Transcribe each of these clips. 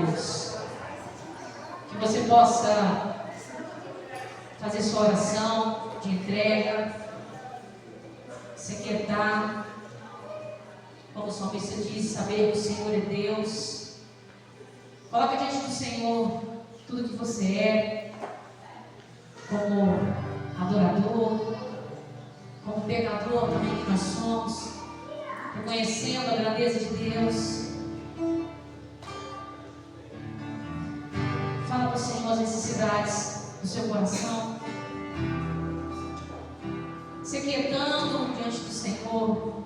Deus. Que você possa fazer sua oração de entrega, se aquietar, como o salmista diz, saber que o Senhor é Deus. Coloca diante do Senhor tudo que você é, como adorador, como pecador também que nós somos, reconhecendo a grandeza de Deus. Fala para o Senhor as necessidades do seu coração, se aquietando diante do Senhor,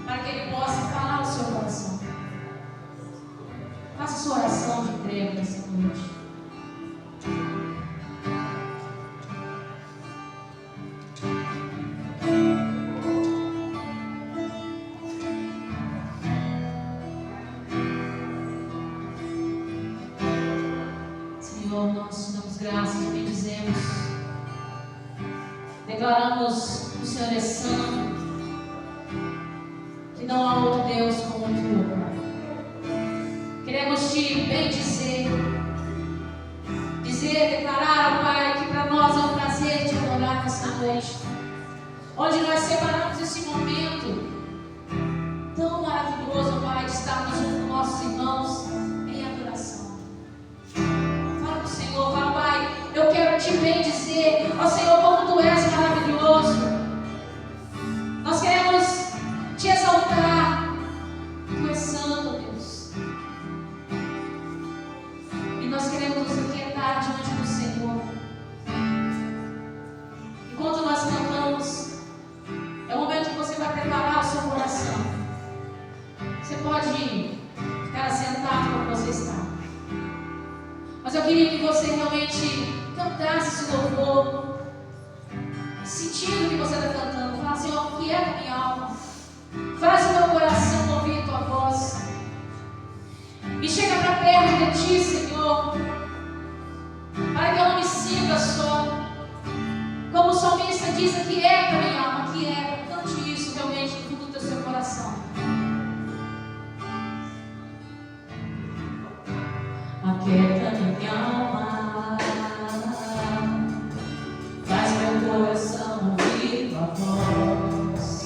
para que Ele possa falar ao seu coração. Faça sua oração de entrega nessa noite. Senhor, nós te damos graças e bendizemos. Declaramos que o Senhor é santo, que não há outro Deus como o teu, Pai. Queremos te bendizer, declarar, Pai, que para nós é um prazer te adorar nessa noite, onde nós separamos esse momento tão maravilhoso, Pai, de estarmos junto com nossos irmãos em adoração. Fala para o Senhor, fala, Pai, eu quero te bendizer, ó Senhor, como tu és maravilhoso. Nós queremos te exaltar, tu és santo, Deus. E nós queremos nos aquietar diante do Senhor. Enquanto nós cantamos, é o momento que você vai preparar o seu coração. Você pode ficar sentado como você está. Mas eu queria que você realmente cantasse esse louvor, sentindo o que você está cantando. Fala, Senhor, quieta a minha alma. Faz o meu coração ouvir a tua voz. E chega para perto de ti, Senhor, para que eu não me sinta só. Como o salmista diz, aquieta a minha alma, aquieta. Cante isso realmente no fundo do seu coração. Aquieta minha alma, faz meu coração ouvir tua voz.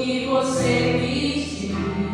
que você quis de mim.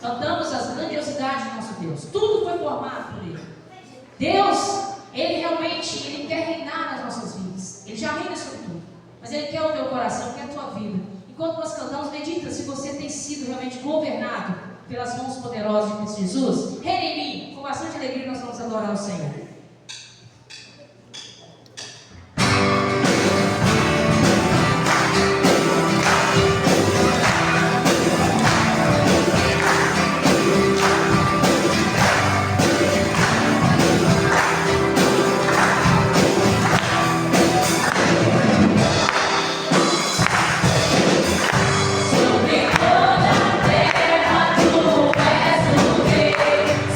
Cantamos as grandiosidades do nosso Deus. Tudo foi formado por Ele. Deus, Ele realmente, Ele quer reinar nas nossas vidas. Ele já reina sobre tudo. Mas Ele quer o teu coração, quer a tua vida. Enquanto nós cantamos, medita se você tem sido realmente governado pelas mãos poderosas de Cristo Jesus. Reina em mim. Com bastante alegria nós vamos adorar o Senhor.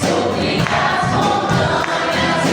Sobre as montanhas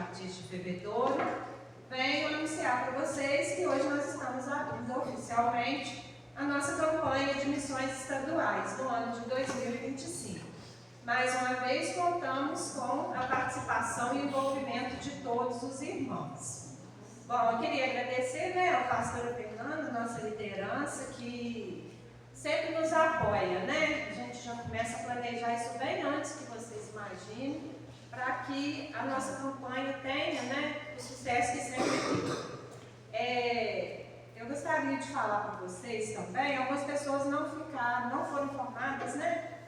Batista de Bebedouro, venho anunciar para vocês que hoje nós estamos abrindo oficialmente a nossa campanha de missões estaduais do ano de 2025. Mais uma vez, contamos com a participação e envolvimento de todos os irmãos. Bom, eu queria agradecer ao pastor Fernando, nossa liderança, que sempre nos apoia, né? A gente já começa a planejar isso bem antes que vocês imaginem, para que a nossa campanha tenha, o sucesso que sempre tem. Eu gostaria de falar para vocês também, algumas pessoas não foram informadas,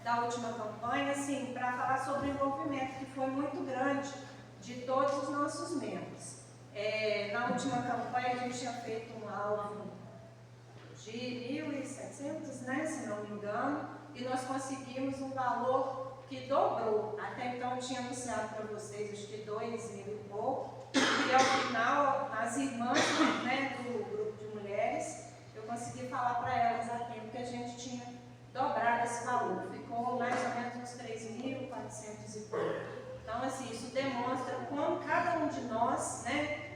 da última campanha, assim, para falar sobre o envolvimento que foi muito grande de todos os nossos membros. Na última campanha a gente tinha feito um alvo de 1.700, se não me engano, e nós conseguimos um valor que dobrou. Até então eu tinha anunciado para vocês, acho que 2.000 e pouco, e ao final, as irmãs do grupo de mulheres, eu consegui falar para elas a tempo que a gente tinha dobrado esse valor. Ficou mais ou menos uns 3.400 e pouco. Então, assim, isso demonstra como cada um de nós,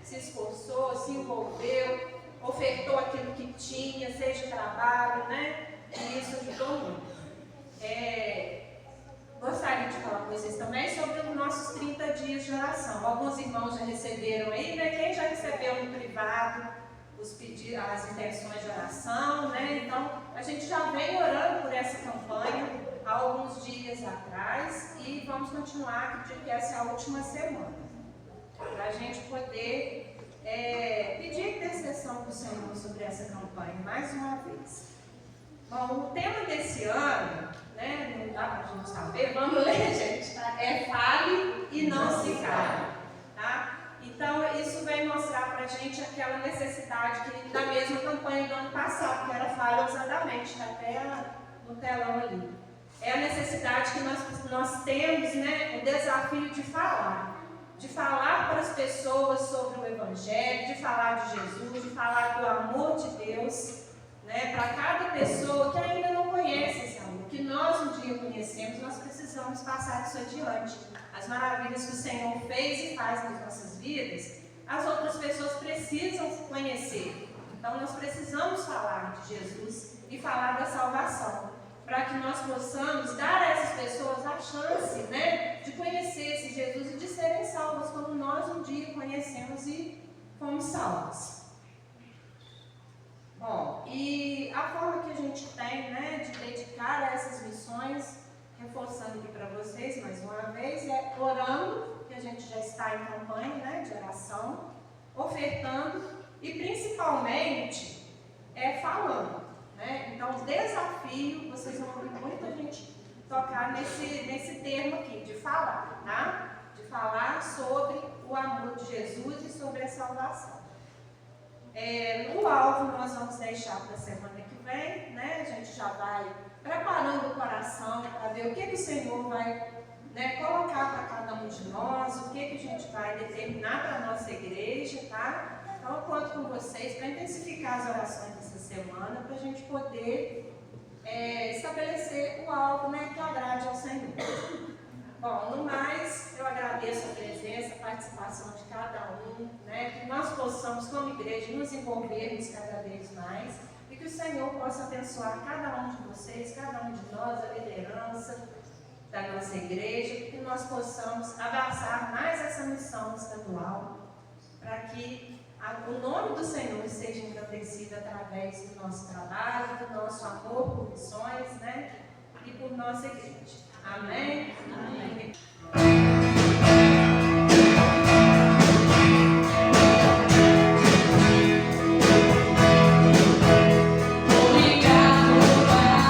se esforçou, se envolveu, ofertou aquilo que tinha, seja trabalho, e isso ajudou muito. Gostaria de falar com vocês também sobre os nossos 30 dias de oração. Alguns irmãos já receberam aí, quem já recebeu no privado os pedidos, as intenções de oração, Então, a gente já vem orando por essa campanha há alguns dias atrás e vamos continuar, acredito que essa é a última semana, para a gente poder pedir intercessão do Senhor sobre essa campanha mais uma vez. Bom, o tema desse ano, não dá para a gente saber, vamos ler, gente, tá? Fale e não se cale, tá? Então, isso vem mostrar para a gente aquela necessidade que da mesma campanha do ano passado, que era fale ousadamente, está até no telão ali. É a necessidade que nós temos, o desafio de falar para as pessoas sobre o Evangelho, de falar de Jesus, de falar do amor de Deus, para cada pessoa que ainda não conhece esse amor, que nós um dia conhecemos, nós precisamos passar isso adiante. As maravilhas que o Senhor fez e faz nas nossas vidas, as outras pessoas precisam conhecer. Então nós precisamos falar de Jesus e falar da salvação, para que nós possamos dar a essas pessoas a chance, de conhecer esse Jesus e de serem salvas, como nós um dia conhecemos e fomos salvos. Bom, e a forma que a gente tem, de dedicar a essas missões, reforçando aqui para vocês mais uma vez, é orando, que a gente já está em campanha, de oração, ofertando e principalmente falando. Então, o desafio, vocês vão ouvir muita gente tocar nesse termo aqui, de falar, tá? De falar sobre o amor de Jesus e sobre a salvação. No alvo, nós vamos deixar para a semana que vem, A gente já vai preparando o coração para ver o que o Senhor vai colocar para cada um de nós, o que a gente vai determinar para a nossa igreja, tá? Então, eu conto com vocês para intensificar as orações dessa semana, para a gente poder estabelecer o alvo, que agrade ao Senhor. Bom, no mais, eu agradeço a presença, a participação de cada um, que nós possamos, como igreja, nos envolvermos cada vez mais e que o Senhor possa abençoar cada um de vocês, cada um de nós, a liderança da nossa igreja, que nós possamos abraçar mais essa missão estadual, para que o nome do Senhor seja engrandecido através do nosso trabalho, do nosso amor por missões, e por nossa igreja. Amém? Amém. Obrigado, Pai.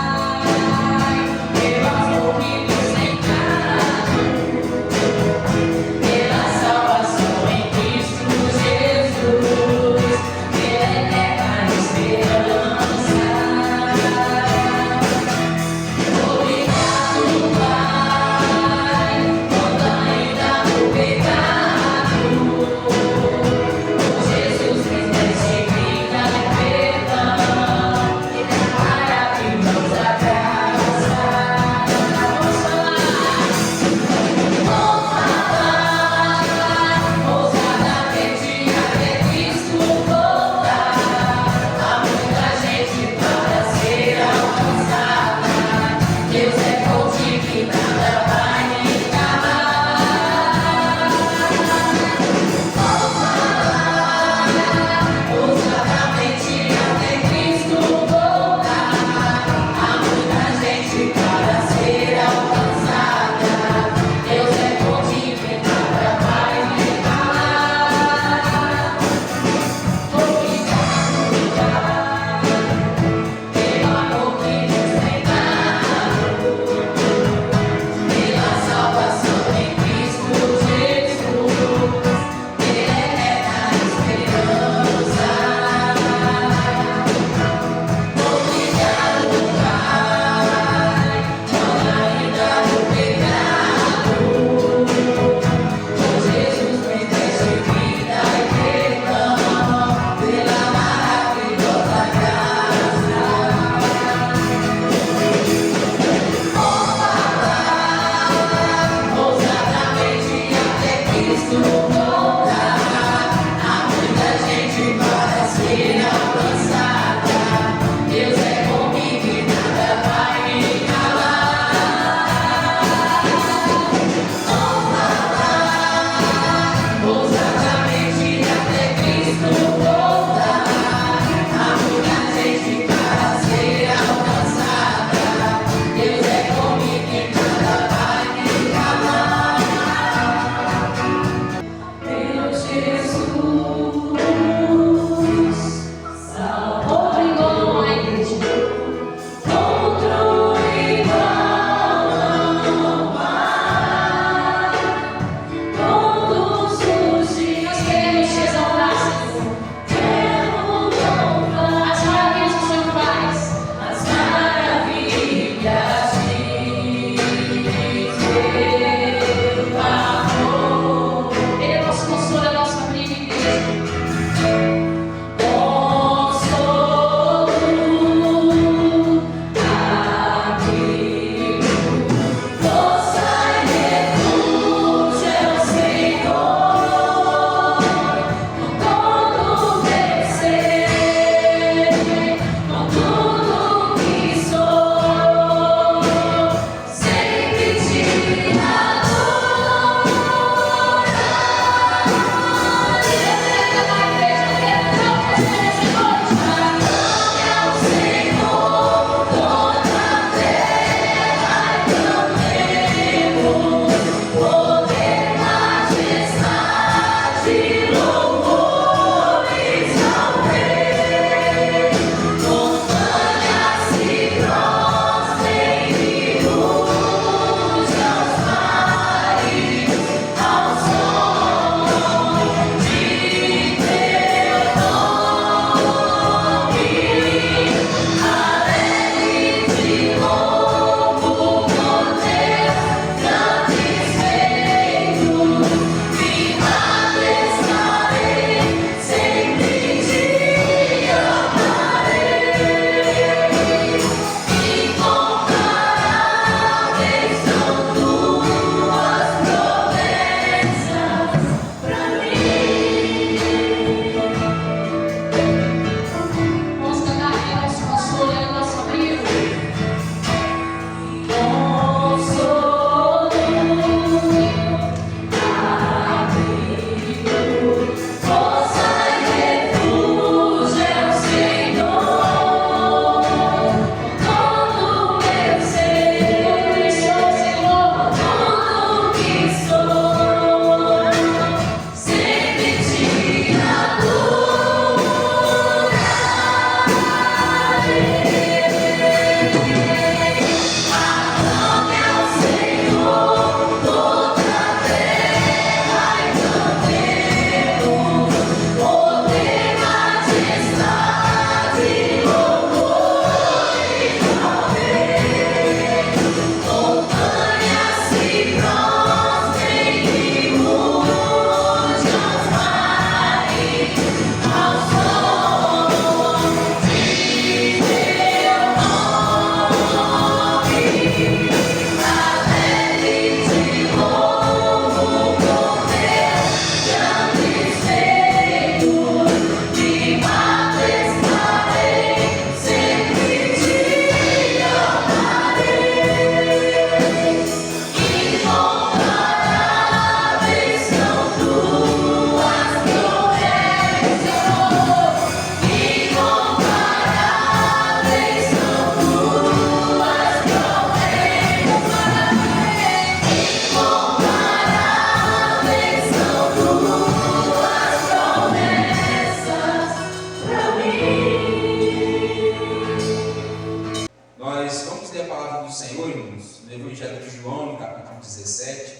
Evangelho de João, no capítulo 17.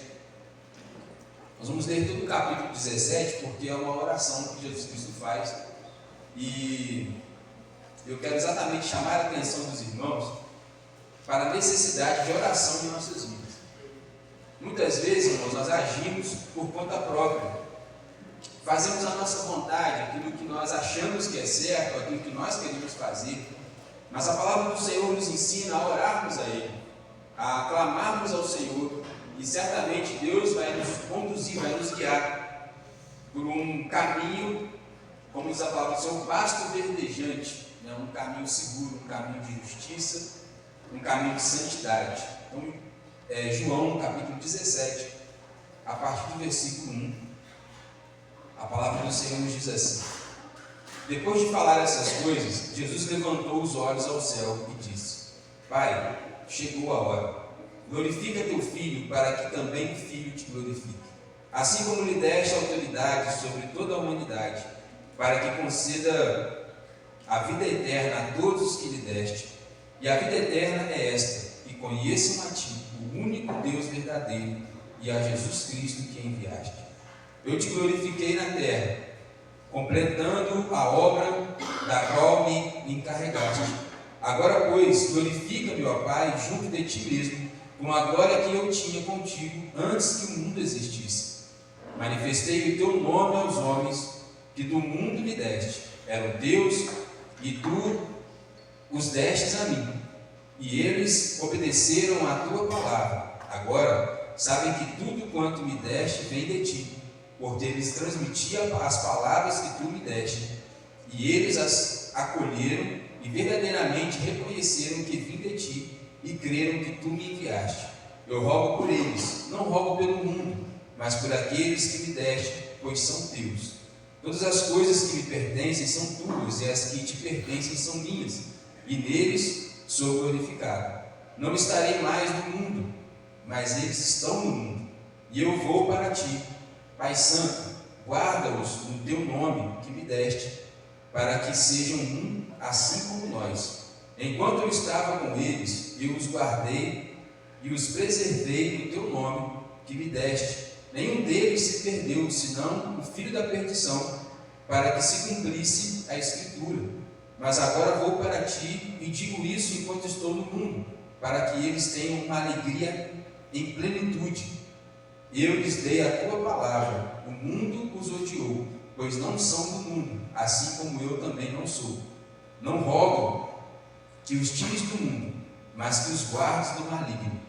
Nós vamos ler todo o capítulo 17, porque é uma oração que Jesus Cristo faz. E eu quero exatamente chamar a atenção dos irmãos para a necessidade de oração em nossas vidas. Muitas vezes, irmãos, nós agimos por conta própria. Fazemos a nossa vontade, aquilo que nós achamos que é certo, aquilo que nós queremos fazer. Mas a palavra do Senhor nos ensina a orarmos a Ele, a clamarmos ao Senhor, e certamente Deus vai nos conduzir, vai nos guiar por um caminho, como diz a palavra do Senhor, vasto e verdejante, né? Um caminho seguro, um caminho de justiça, um caminho de santidade. Então, João, capítulo 17, a partir do versículo 1, a palavra do Senhor nos diz assim: depois de falar essas coisas, Jesus levantou os olhos ao céu e disse: Pai, chegou a hora. Glorifica teu Filho, para que também o Filho te glorifique. Assim como lhe deste autoridade sobre toda a humanidade, para que conceda a vida eterna a todos os que lhe deste. E a vida eterna é esta: que conheçam a ti, o único Deus verdadeiro, e a Jesus Cristo que enviaste. Eu te glorifiquei na terra, completando a obra da qual me encarregaste. Agora, pois, glorifica-me, ó Pai, junto de ti mesmo, com a glória que eu tinha contigo antes que o mundo existisse. Manifestei o teu nome aos homens que do mundo me deste. Eram teus, e tu os destes a mim, e eles obedeceram à tua palavra. Agora sabem que tudo quanto me deste vem de ti, porque eles transmitiam as palavras que tu me deste, e eles as acolheram e verdadeiramente reconheceram que vim de ti e creram que tu me enviaste. Eu rogo por eles, não rogo pelo mundo, mas por aqueles que me deste, pois são teus. Todas as coisas que me pertencem são tuas, e as que te pertencem são minhas, e neles sou glorificado. Não estarei mais no mundo, mas eles estão no mundo, e eu vou para ti. Pai Santo, guarda-os no teu nome que me deste, para que sejam um, assim como nós. Enquanto eu estava com eles, eu os guardei e os preservei no teu nome que me deste. Nenhum deles se perdeu, senão o filho da perdição, para que se cumprisse a Escritura. Mas agora vou para ti e digo isso enquanto estou no mundo, para que eles tenham uma alegria em plenitude. Eu lhes dei a tua palavra, o mundo os odiou, pois não são do mundo, assim como eu também não sou. Não rogo que os tires do mundo, mas que os guardes do maligno.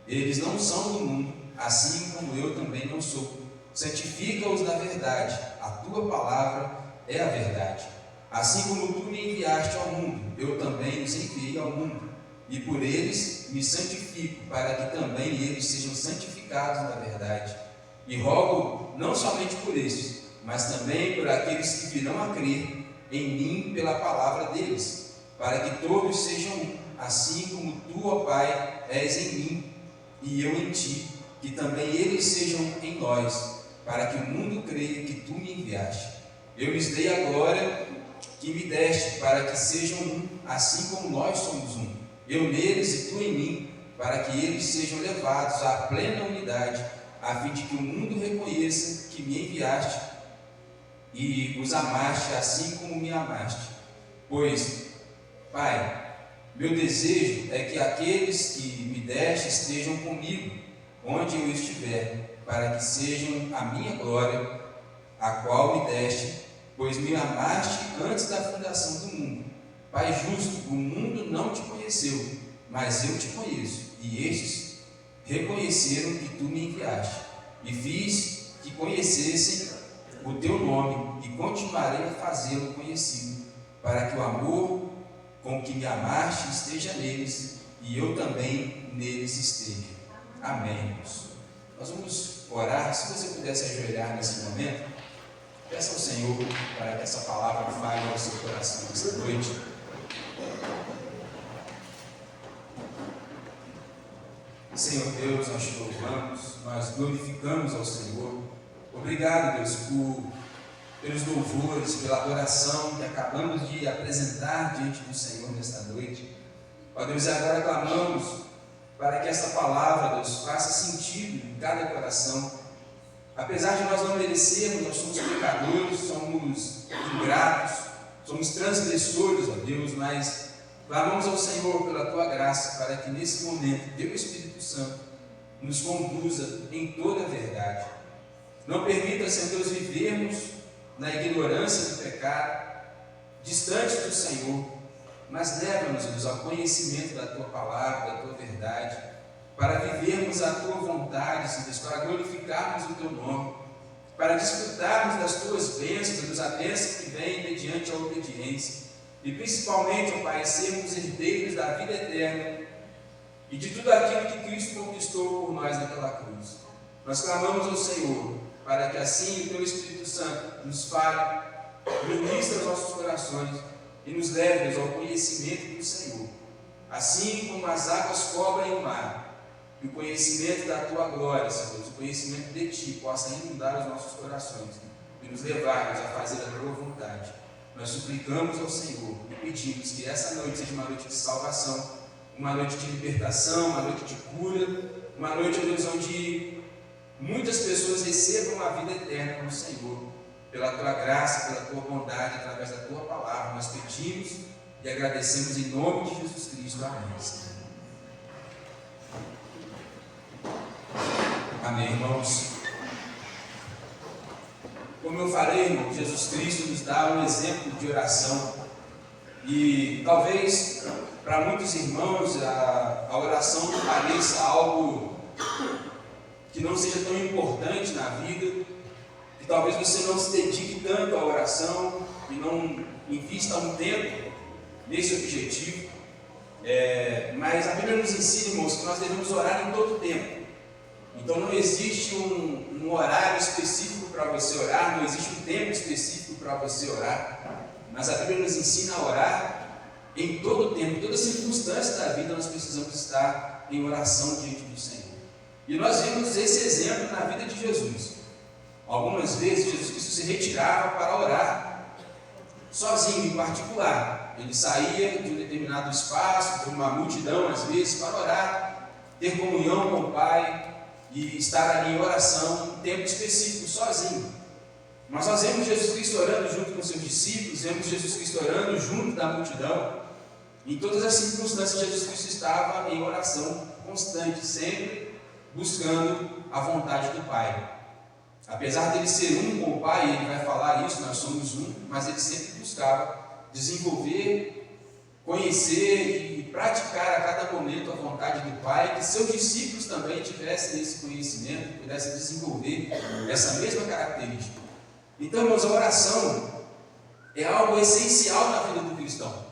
Eles não são do mundo, assim como eu também não sou. Santifica-os na verdade, a tua palavra é a verdade. Assim como tu me enviaste ao mundo, eu também os enviei ao mundo. E por eles me santifico, para que também eles sejam santificados na verdade. E rogo não somente por estes, mas também por aqueles que virão a crer em mim pela palavra deles, para que todos sejam um, assim como tu, ó Pai, és em mim e eu em ti, que também eles sejam em nós, para que o mundo creia que tu me enviaste. Eu lhes dei a glória que me deste, para que sejam um, assim como nós somos um. Eu neles e tu em mim, para que eles sejam levados à plena unidade, a fim de que o mundo reconheça que me enviaste e os amaste assim como me amaste. Pois, Pai, meu desejo é que aqueles que me deste estejam comigo, onde eu estiver, para que sejam a minha glória, a qual me deste, pois me amaste antes da fundação do mundo. Pai justo, o mundo não te conheceu, mas eu te conheço, e estes reconheceram que tu me enviaste, e fiz que conhecessem o teu nome, e continuarei a fazê-lo conhecido, para que o amor com que me amaste esteja neles, e eu também neles esteja. Amém, irmãos. Nós vamos orar. Se você pudesse ajoelhar nesse momento, peça ao Senhor para que essa palavra fale ao seu coração nessa noite. Senhor Deus, nós te louvamos, nós glorificamos ao Senhor. Obrigado, Deus, pelos louvores, pela adoração que acabamos de apresentar diante do Senhor nesta noite. Ó Deus, agora clamamos para que essa palavra, Deus, faça sentido em cada coração. Apesar de nós não merecermos, nós somos pecadores, somos ingratos, somos transgressores, ó Deus, mas clamamos ao Senhor pela Tua graça, para que nesse momento Teu Espírito Santo nos conduza em toda a verdade. Não permita, Senhor Deus, vivermos na ignorância do pecado, distante do Senhor, mas leva-nos, Deus, ao conhecimento da Tua palavra, da Tua verdade, para vivermos a Tua vontade, Senhor Deus, para glorificarmos o Teu nome, para desfrutarmos das Tuas bênçãos, Deus, a bênção que vem mediante a obediência, e principalmente, ó Pai, sermos herdeiros da vida eterna e de tudo aquilo que Cristo conquistou por nós naquela cruz. Nós clamamos ao Senhor, para que assim o Teu Espírito Santo nos fale, ministre aos nossos corações e nos leve ao conhecimento do Senhor. Assim como as águas cobrem o mar, e o conhecimento da Tua glória, Senhor, o conhecimento de Ti possa inundar os nossos corações e nos levar a fazer a Tua vontade. Nós suplicamos ao Senhor e pedimos que essa noite seja uma noite de salvação, uma noite de libertação, uma noite de cura, uma noite, Deus, onde muitas pessoas recebam a vida eterna com o Senhor, pela Tua graça, pela Tua bondade, através da Tua palavra. Nós pedimos e agradecemos em nome de Jesus Cristo. Amém. Amém, irmãos. Como eu falei, irmão, Jesus Cristo nos dá um exemplo de oração. E talvez para muitos irmãos a oração pareça algo que não seja tão importante na vida, que talvez você não se dedique tanto à oração e não invista um tempo nesse objetivo. Mas a Bíblia nos ensina, irmãos, que nós devemos orar em todo tempo. Então não existe um horário específico para você orar, não existe um tempo específico para você orar, mas a Bíblia nos ensina a orar em todo tempo, em toda circunstância da vida nós precisamos estar em oração diante do Senhor. E nós vimos esse exemplo na vida de Jesus. Algumas vezes Jesus Cristo se retirava para orar, sozinho em particular. Ele saía de um determinado espaço, de uma multidão às vezes, para orar, ter comunhão com o Pai, e estar ali em oração, um tempo específico, sozinho. Mas nós vemos Jesus Cristo orando junto com seus discípulos, vemos Jesus Cristo orando junto da multidão. Em todas as circunstâncias, Jesus Cristo estava em oração constante, sempre buscando a vontade do Pai. Apesar dele ser um com o Pai, ele vai falar isso, nós somos um, mas ele sempre buscava desenvolver, conhecer e praticar a cada momento a vontade do Pai, que seus discípulos também tivessem esse conhecimento, pudessem desenvolver essa mesma característica. Então, irmãos, a oração é algo essencial na vida do cristão.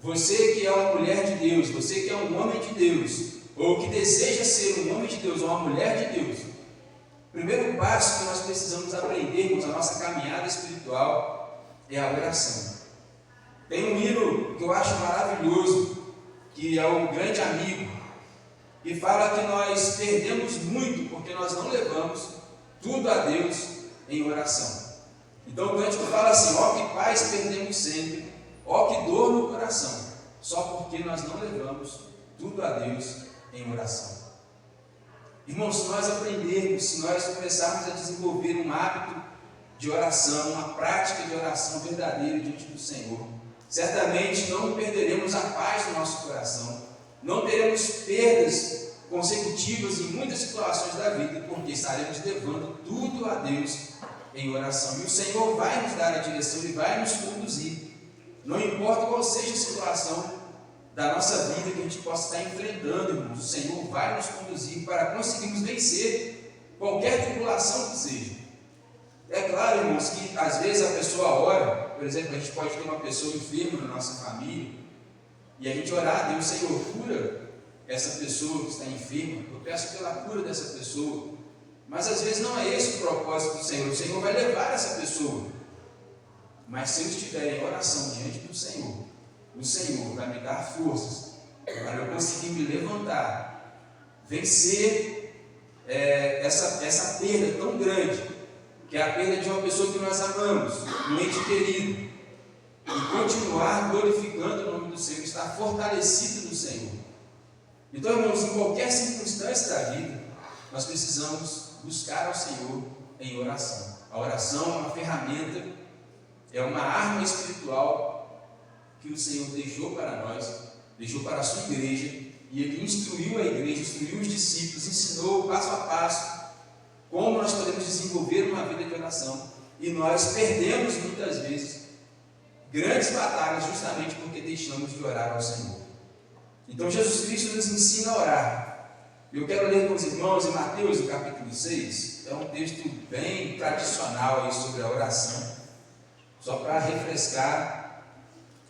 Você que é uma mulher de Deus, você que é um homem de Deus, ou que deseja ser um homem de Deus ou uma mulher de Deus, o primeiro passo que nós precisamos aprendermos na nossa caminhada espiritual é a oração. Tem um hino que eu acho maravilhoso, que é o Grande Amigo, que fala que nós perdemos muito porque nós não levamos tudo a Deus em oração. Então o cântico fala assim: ó que paz perdemos sempre, ó que dor no coração, só porque nós não levamos tudo a Deus em oração. Irmãos, se nós aprendermos, se nós começarmos a desenvolver um hábito de oração, uma prática de oração verdadeira diante do Senhor, certamente não perderemos a paz do nosso coração, não teremos perdas consecutivas em muitas situações da vida, porque estaremos levando tudo a Deus em oração. E o Senhor vai nos dar a direção e vai nos conduzir, não importa qual seja a situação da nossa vida que a gente possa estar enfrentando, irmãos, o Senhor vai nos conduzir para conseguirmos vencer qualquer tribulação que seja. É claro, irmãos, que às vezes a pessoa ora, por exemplo, a gente pode ter uma pessoa enferma na nossa família, e a gente orar a Deus: Senhor, cura essa pessoa que está enferma, eu peço pela cura dessa pessoa. Mas às vezes não é esse o propósito do Senhor. O Senhor vai levar essa pessoa, mas se eu estiver em oração diante do Senhor, o Senhor vai me dar forças para eu conseguir me levantar, vencer essa perda tão grande, que é a perda de uma pessoa que nós amamos, um ente querido, e continuar glorificando o nome do Senhor, estar fortalecido no Senhor. Então, irmãos, em qualquer circunstância da vida, nós precisamos buscar ao Senhor em oração. A oração é uma ferramenta, é uma arma espiritual que o Senhor deixou para nós, deixou para a sua igreja, e Ele instruiu a igreja, instruiu os discípulos, ensinou passo a passo como nós podemos desenvolver uma vida de oração. E nós perdemos muitas vezes grandes batalhas justamente porque deixamos de orar ao Senhor. Então Jesus Cristo nos ensina a orar. Eu quero ler com os irmãos em Mateus, no capítulo 6, é um texto bem tradicional aí sobre a oração, só para refrescar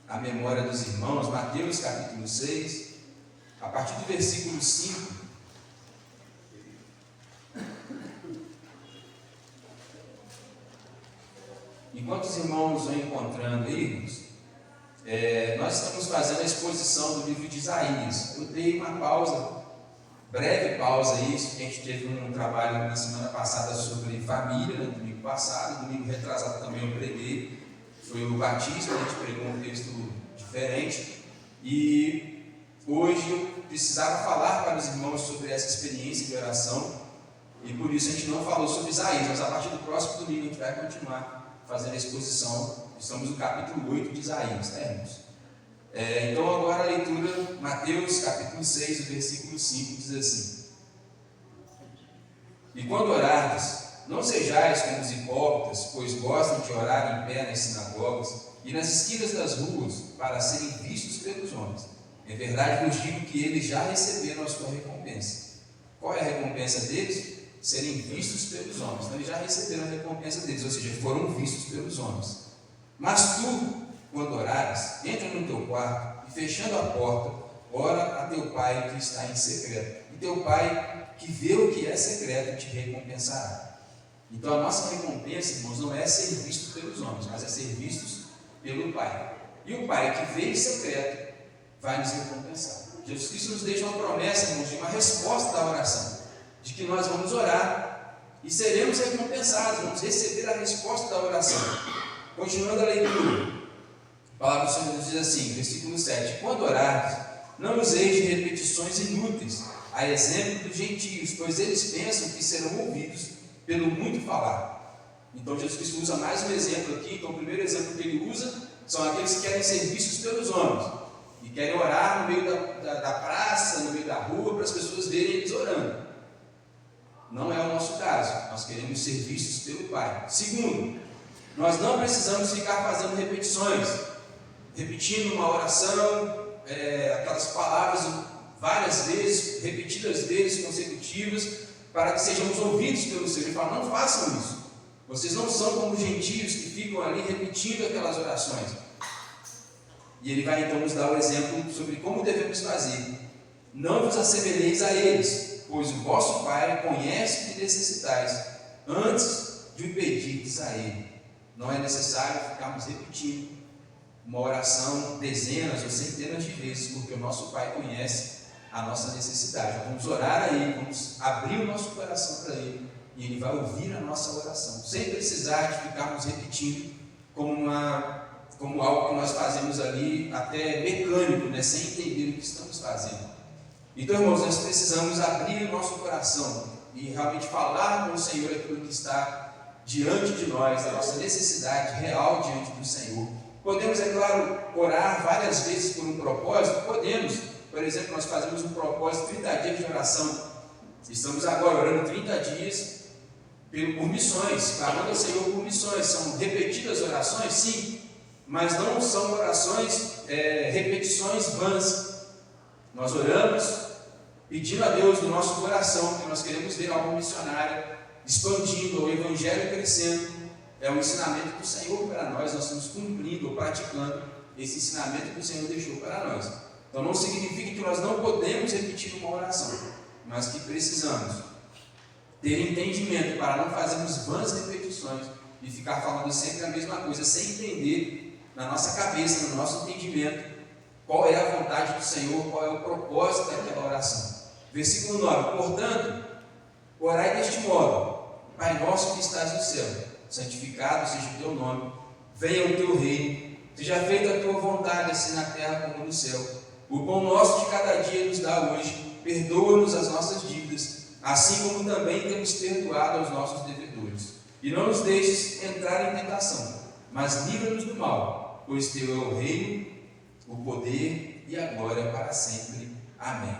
a memória dos irmãos. Mateus capítulo 6, a partir do versículo 5. Enquanto os irmãos vão encontrando aí, nós estamos fazendo a exposição do livro de Isaías. Eu dei uma pausa, breve pausa aí, a gente teve um trabalho na semana passada sobre família, no domingo passado, domingo retrasado também eu preguei, foi o batismo, a gente pregou um texto diferente, e hoje eu precisava falar para os irmãos sobre essa experiência de oração, e por isso a gente não falou sobre Isaías, mas a partir do próximo domingo a gente vai continuar fazendo a exposição. Estamos no capítulo 8 de Isaías, né, irmãos? Então agora a leitura, Mateus capítulo 6, o versículo 5, diz assim: E quando orardes, não sejais como os hipócritas, pois gostam de orar em pé nas sinagogas e nas esquinas das ruas, para serem vistos pelos homens. Em verdade vos digo que eles já receberam a sua recompensa. Qual é a recompensa deles? Serem vistos pelos homens. Então eles já receberam a recompensa deles, ou seja, foram vistos pelos homens. Mas tu, quando orares, entra no teu quarto e, fechando a porta, ora a teu Pai que está em secreto. E teu Pai que vê o que é secreto te recompensará. Então a nossa recompensa, irmãos, não é ser visto pelos homens, mas é ser vistos pelo Pai. E o Pai que vê em secreto vai nos recompensar. Jesus Cristo nos deixa uma promessa, irmãos, de uma resposta da oração, de que nós vamos orar e seremos recompensados, vamos receber a resposta da oração. Continuando a leitura, a palavra do Senhor nos diz assim, versículo 7: Quando orares, não useis de repetições inúteis, a exemplo dos gentios, pois eles pensam que serão ouvidos pelo muito falar. Então Jesus Cristo usa mais um exemplo aqui. Então o primeiro exemplo que ele usa são aqueles que querem ser vistos pelos homens e querem orar no meio da praça, no meio da rua, para as pessoas verem eles orando. Não é o nosso caso, nós queremos ser vistos pelo Pai. Segundo, nós não precisamos ficar fazendo repetições, repetindo uma oração, aquelas palavras várias vezes, repetidas vezes consecutivas, para que sejamos ouvidos pelo Senhor. Ele fala: não façam isso, vocês não são como gentios que ficam ali repetindo aquelas orações. E ele vai então nos dar o exemplo sobre como devemos fazer. Não vos assemelheis a eles, pois o vosso Pai conhece o que necessitais, antes de o pedirdes a Ele. Não é necessário ficarmos repetindo uma oração dezenas ou centenas de vezes, porque o nosso Pai conhece a nossa necessidade. Vamos orar a Ele, vamos abrir o nosso coração para Ele, e Ele vai ouvir a nossa oração, sem precisar de ficarmos repetindo como algo que nós fazemos ali, até mecânico, né, sem entender o que estamos fazendo. Então, irmãos, nós precisamos abrir o nosso coração e realmente falar com o Senhor aquilo que está diante de nós, a nossa necessidade real diante do Senhor. Podemos, é claro, orar várias vezes por um propósito? Podemos. Por exemplo, nós fazemos um propósito, 30 dias de oração. Estamos agora orando 30 dias por missões, clamando ao Senhor por missões. São repetidas orações? Sim, mas não são orações, repetições vãs. Nós oramos pedindo a Deus do nosso coração que nós queremos ver algo missionário expandindo, o Evangelho crescendo. É um ensinamento do Senhor para nós, nós estamos cumprindo ou praticando esse ensinamento que o Senhor deixou para nós. Então não significa que nós não podemos repetir uma oração, mas que precisamos ter entendimento para não fazermos vãs repetições e ficar falando sempre a mesma coisa, sem entender na nossa cabeça, no nosso entendimento, qual é a vontade do Senhor, qual é o propósito daquela oração. Versículo 9: Portanto, orai deste modo: Pai nosso que estás no céu, santificado seja o teu nome, venha o teu reino, seja feita a tua vontade, assim na terra como no céu. O pão nosso de cada dia nos dá hoje, perdoa-nos as nossas dívidas, assim como também temos perdoado aos nossos devedores. E não nos deixes entrar em tentação, mas livra-nos do mal, pois teu é o reino, o poder e a glória para sempre. Amém.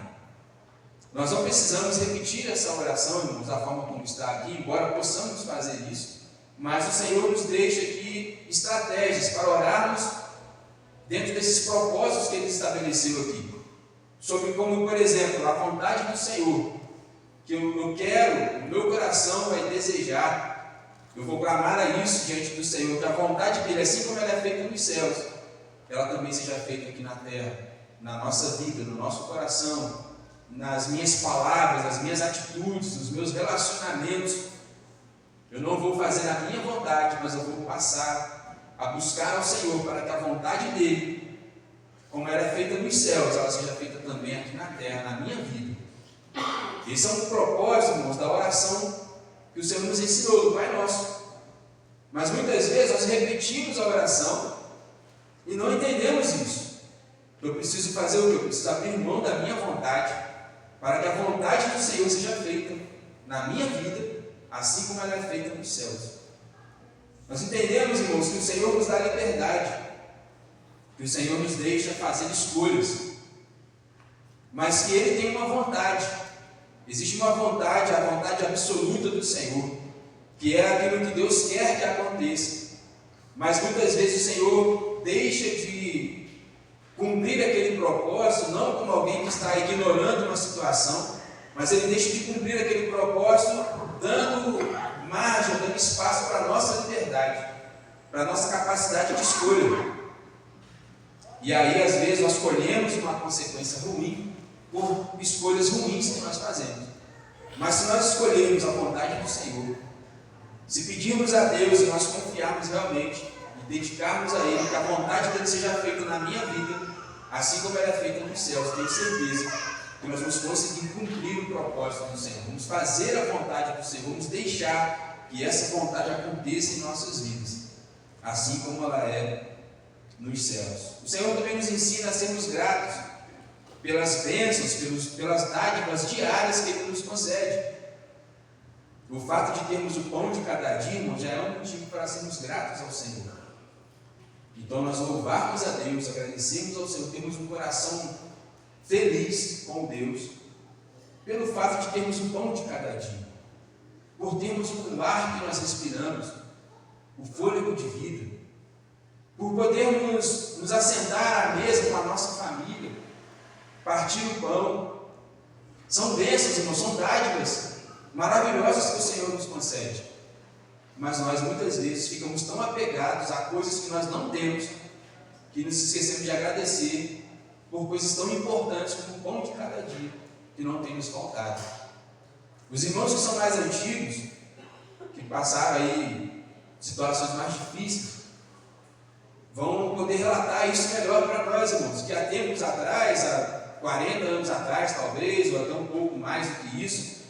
Nós não precisamos repetir essa oração, irmãos, da forma como está aqui, embora possamos fazer isso, mas o Senhor nos deixa aqui estratégias para orarmos dentro desses propósitos que Ele estabeleceu aqui. Sobre como, por exemplo, a vontade do Senhor, que eu quero, o meu coração vai desejar, eu vou clamar a isso diante do Senhor, que a vontade dEle, assim como ela é feita nos céus, ela também seja feita aqui na terra, na nossa vida, no nosso coração, nas minhas palavras, nas minhas atitudes, nos meus relacionamentos. Eu não vou fazer a minha vontade, mas eu vou passar a buscar ao Senhor para que a vontade dEle, como ela é feita nos céus, ela seja feita também aqui na terra, na minha vida. Esse é um propósito, irmãos, da oração que o Senhor nos ensinou, do Pai Nosso. Mas muitas vezes nós repetimos a oração e não entendemos isso. Eu preciso fazer o quê? Eu preciso abrir mão da minha vontade para que a vontade do Senhor seja feita na minha vida, assim como ela é feita nos céus. Nós entendemos, irmãos, que o Senhor nos dá liberdade, que o Senhor nos deixa fazer escolhas, mas que Ele tem uma vontade. Existe uma vontade, a vontade absoluta do Senhor, que é aquilo que Deus quer que aconteça. Mas muitas vezes o Senhor deixa de cumprir aquele propósito, não como alguém que está ignorando uma situação, mas Ele deixa de cumprir aquele propósito, dando margem, dando espaço para a nossa liberdade, para a nossa capacidade de escolha. E aí, às vezes, nós colhemos uma consequência ruim por escolhas ruins que nós fazemos. Mas se nós escolhermos a vontade do Senhor, se pedirmos a Deus e nós confiarmos realmente e dedicarmos a Ele, que a vontade dEle seja feita na minha vida, assim como ela é feita nos céus, tenho certeza que nós vamos conseguir cumprir o propósito do Senhor. Vamos fazer a vontade do Senhor, vamos deixar que essa vontade aconteça em nossas vidas, assim como ela é nos céus. O Senhor também nos ensina a sermos gratos pelas bênçãos, pelas dádivas diárias que Ele nos concede. O fato de termos o pão de cada dia, irmão, já é um motivo para sermos gratos ao Senhor. Então nós louvarmos a Deus, agradecermos ao Senhor, termos um coração feliz com Deus, pelo fato de termos o pão de cada dia, por termos o ar que nós respiramos, o fôlego de vida, por podermos nos assentar à mesa com a nossa família, partir o pão. São bênçãos, irmãos, são dádivas maravilhosas que o Senhor nos concede. Mas nós muitas vezes ficamos tão apegados a coisas que nós não temos, que nos esquecemos de agradecer por coisas tão importantes como o pão de cada dia, que não tem nos faltado. Os irmãos que são mais antigos, que passaram aí situações mais difíceis, vão poder relatar isso melhor para nós, irmãos, que há tempos atrás, há 40 anos atrás talvez, ou até um pouco mais do que isso,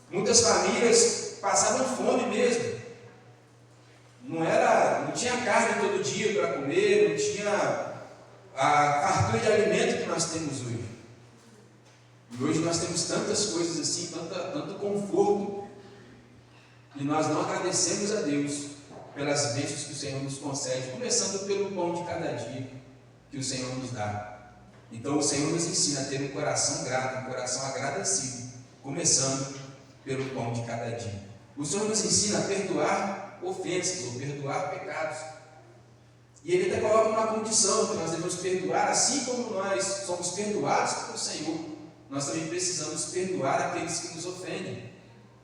muitas famílias passavam fome mesmo. Não tinha carne todo dia para comer, não tinha a fartura de alimento que nós temos hoje. E hoje nós temos tantas coisas assim, tanto conforto, e nós não agradecemos a Deus pelas bênçãos que o Senhor nos concede, começando pelo pão de cada dia que o Senhor nos dá. Então o Senhor nos ensina a ter um coração grato, um coração agradecido, começando pelo pão de cada dia. O Senhor nos ensina a perdoar ofensas ou perdoar pecados. E Ele até coloca uma condição, que nós devemos perdoar, assim como nós somos perdoados pelo Senhor, nós também precisamos perdoar aqueles que nos ofendem.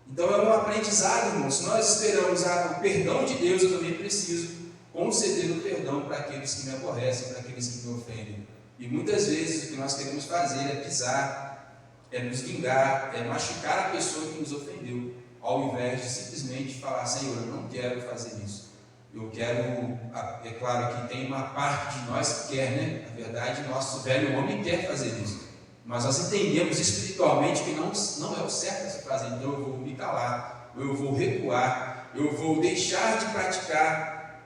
Então é um aprendizado, irmãos. Se nós esperamos o perdão de Deus, eu também preciso conceder o perdão para aqueles que me aborrecem, para aqueles que me ofendem. E muitas vezes o que nós queremos fazer é pisar, é nos vingar, é machucar a pessoa que nos ofendeu, ao invés de simplesmente falar: Senhor, eu não quero fazer isso. Eu quero, é claro que tem uma parte de nós que quer, né? Na verdade, nosso velho homem quer fazer isso. Mas nós entendemos espiritualmente que não é o certo a se fazer. Então eu vou me calar, eu vou recuar, eu vou deixar de praticar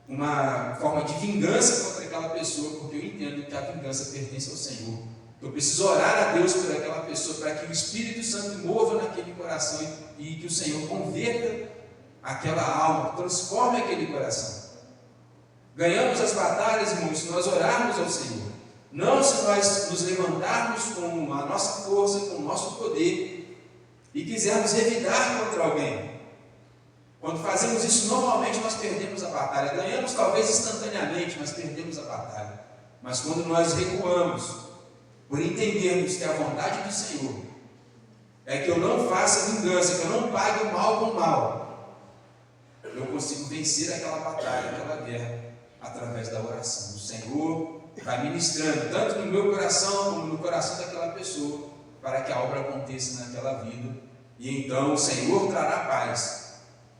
uma forma de vingança contra aquela pessoa, porque eu entendo que a vingança pertence ao Senhor Eu preciso orar a Deus por aquela pessoa, para que o Espírito Santo mova naquele coração e que o Senhor converta aquela alma, transforme aquele coração. Ganhamos as batalhas, irmãos, se nós orarmos ao Senhor. Não se nós nos levantarmos com a nossa força, com o nosso poder e quisermos revidar contra alguém. Quando fazemos isso, normalmente nós perdemos a batalha. Ganhamos talvez instantaneamente, mas perdemos a batalha. Mas quando nós recuamos, por entendermos que a vontade do Senhor é que eu não faça vingança, que eu não pague o mal com o mal, eu consigo vencer aquela batalha, aquela guerra, através da oração. O Senhor vai ministrando, tanto no meu coração, como no coração daquela pessoa, para que a obra aconteça naquela vida, e então o Senhor trará paz.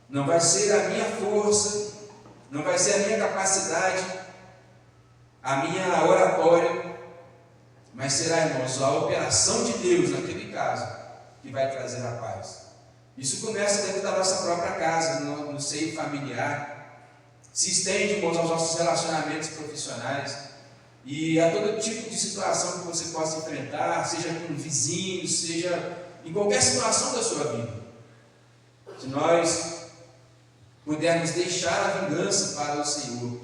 Não vai ser a minha força, não vai ser a minha capacidade, a minha oratória, mas será, irmãos, a operação de Deus naquele caso que vai trazer a paz. Isso começa dentro da nossa própria casa, no seio familiar, se estende, irmãos, aos nossos relacionamentos profissionais e a todo tipo de situação que você possa enfrentar, seja com vizinhos, seja em qualquer situação da sua vida. Se nós pudermos deixar a vingança para o Senhor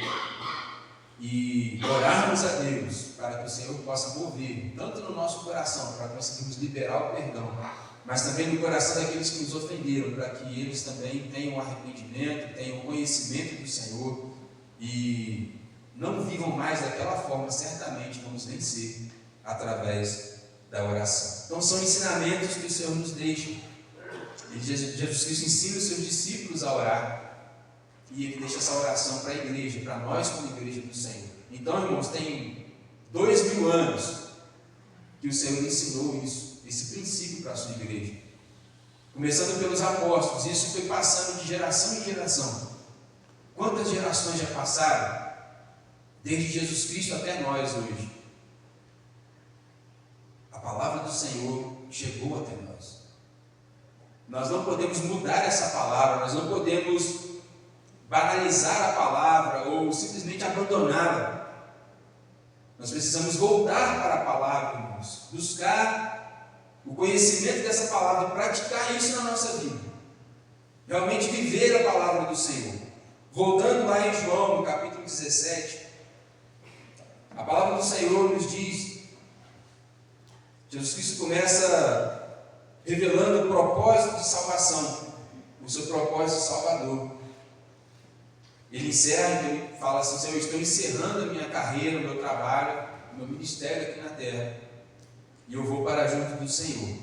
e orarmos a Deus para que o Senhor possa mover, tanto no nosso coração, para conseguirmos liberar o perdão, mas também no coração daqueles que nos ofenderam, para que eles também tenham arrependimento, tenham conhecimento do Senhor e não vivam mais daquela forma, certamente vamos vencer através da oração. Então são ensinamentos que o Senhor nos deixa. Jesus Cristo ensina os seus discípulos a orar. E Ele deixa essa oração para a igreja, para nós como igreja do Senhor. Então, irmãos, tem 2000 anos que o Senhor ensinou isso, esse princípio para a sua igreja. Começando pelos apóstolos, isso foi passando de geração em geração. Quantas gerações já passaram? Desde Jesus Cristo até nós hoje. A palavra do Senhor chegou até nós. Nós não podemos mudar essa palavra, nós não podemos banalizar a palavra ou simplesmente abandoná-la. Nós precisamos voltar para a palavra, irmãos, buscar o conhecimento dessa palavra e praticar isso na nossa vida. Realmente viver a palavra do Senhor. Voltando lá em João, no capítulo 17, a palavra do Senhor nos diz, Jesus Cristo começa revelando o propósito de salvação, o seu propósito salvador. Ele encerra, então ele fala assim: Senhor, eu estou encerrando a minha carreira, o meu trabalho, o meu ministério aqui na terra, e eu vou para junto do Senhor.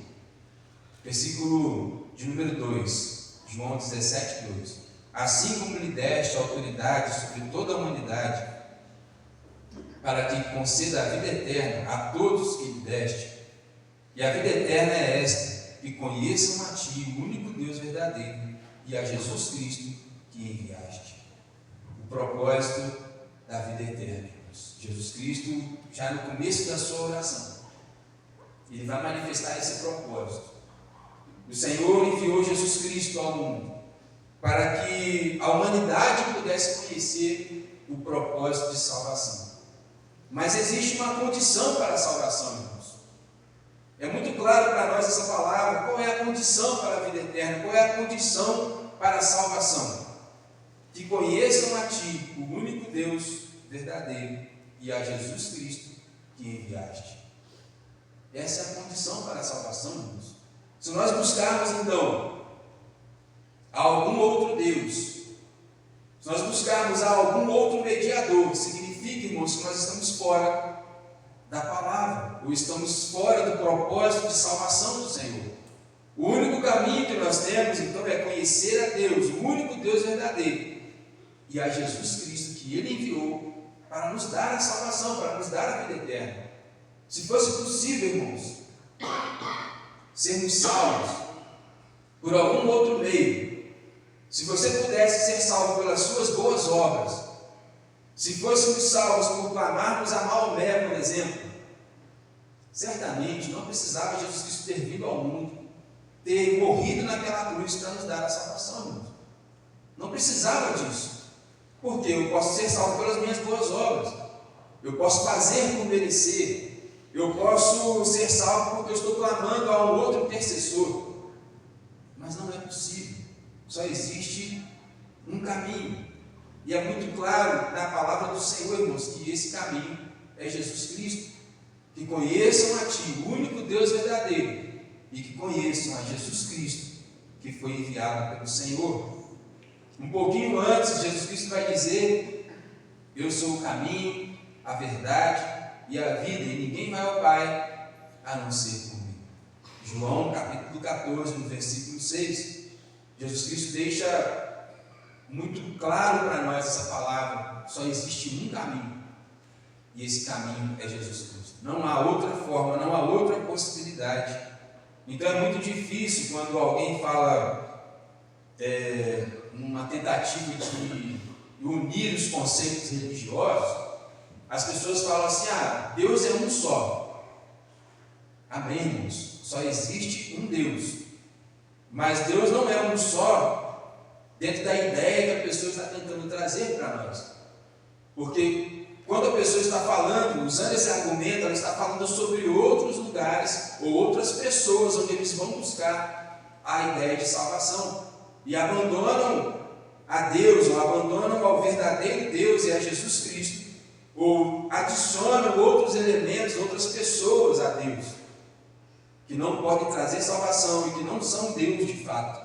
Versículo de número 2, João 17, 2. Assim como lhe deste autoridade sobre toda a humanidade, para que conceda a vida eterna a todos que lhe deste, e a vida eterna é esta, que conheçam a Ti, o único Deus verdadeiro, e a Jesus Cristo que enviaste. O propósito da vida eterna, irmãos. Jesus Cristo, já no começo da sua oração, Ele vai manifestar esse propósito. O Senhor enviou Jesus Cristo ao mundo para que a humanidade pudesse conhecer o propósito de salvação. Mas existe uma condição para a salvação, irmãos. É muito claro para nós essa palavra. Qual é a condição para a vida eterna? Qual é a condição para a salvação? Que conheçam a Ti, o único Deus verdadeiro, e a Jesus Cristo que enviaste. Essa é a condição para a salvação, irmãos. Se nós buscarmos então algum outro Deus, se nós buscarmos algum outro mediador, significa, irmãos, que nós estamos fora da palavra, ou estamos fora do propósito de salvação do Senhor. O único caminho que nós temos então é conhecer a Deus, o único Deus verdadeiro, e a Jesus Cristo que Ele enviou para nos dar a salvação, para nos dar a vida eterna. Se fosse possível, irmãos, sermos salvos por algum outro meio, se você pudesse ser salvo pelas suas boas obras, se fôssemos salvos por clamarmos a Maomé, por exemplo, certamente não precisava Jesus Cristo ter vindo ao mundo, ter morrido naquela cruz para nos dar a salvação, irmãos. Não precisava disso. Porque eu posso ser salvo pelas minhas boas obras. Eu posso fazer por merecer. Eu posso ser salvo porque eu estou clamando a um outro intercessor. Mas não é possível. Só existe um caminho. E é muito claro na palavra do Senhor, irmãos, que esse caminho é Jesus Cristo. Que conheçam a Ti, o único Deus verdadeiro, e que conheçam a Jesus Cristo, que foi enviado pelo Senhor. Um pouquinho antes, Jesus Cristo vai dizer: eu sou o caminho, a verdade e a vida, e ninguém vai ao Pai a não ser por mim. João capítulo 14, no versículo 6, Jesus Cristo deixa muito claro para nós essa palavra: só existe um caminho, e esse caminho é Jesus Cristo. Não há outra forma, não há outra possibilidade. Então é muito difícil quando alguém fala uma tentativa de unir os conceitos religiosos. As pessoas falam assim: Deus é um só. Amém, irmãos? Só existe um Deus. Mas Deus não é um só dentro da ideia que a pessoa está tentando trazer para nós. Porque quando a pessoa está falando, usando esse argumento, ela está falando sobre outros lugares ou outras pessoas onde eles vão buscar a ideia de salvação e abandonam a Deus, ou abandonam ao verdadeiro Deus e a Jesus Cristo, ou adicionam outros elementos, outras pessoas a Deus, que não podem trazer salvação e que não são Deus de fato.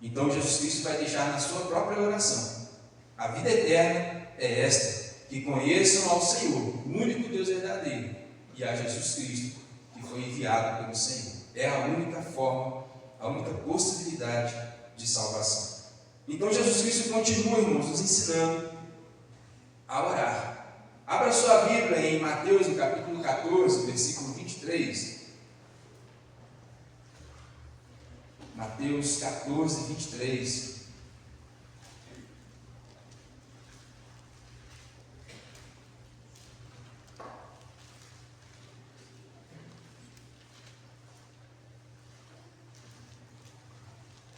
Então Jesus Cristo vai deixar na sua própria oração: a vida eterna é esta, que conheçam ao Senhor, o único Deus verdadeiro, e a Jesus Cristo, que foi enviado pelo Senhor. É a única forma, a única possibilidade de salvação. Então Jesus Cristo continua, irmãos, nos ensinando a orar. Abra sua Bíblia em Mateus, no capítulo 14, versículo 23. Mateus 14, 23.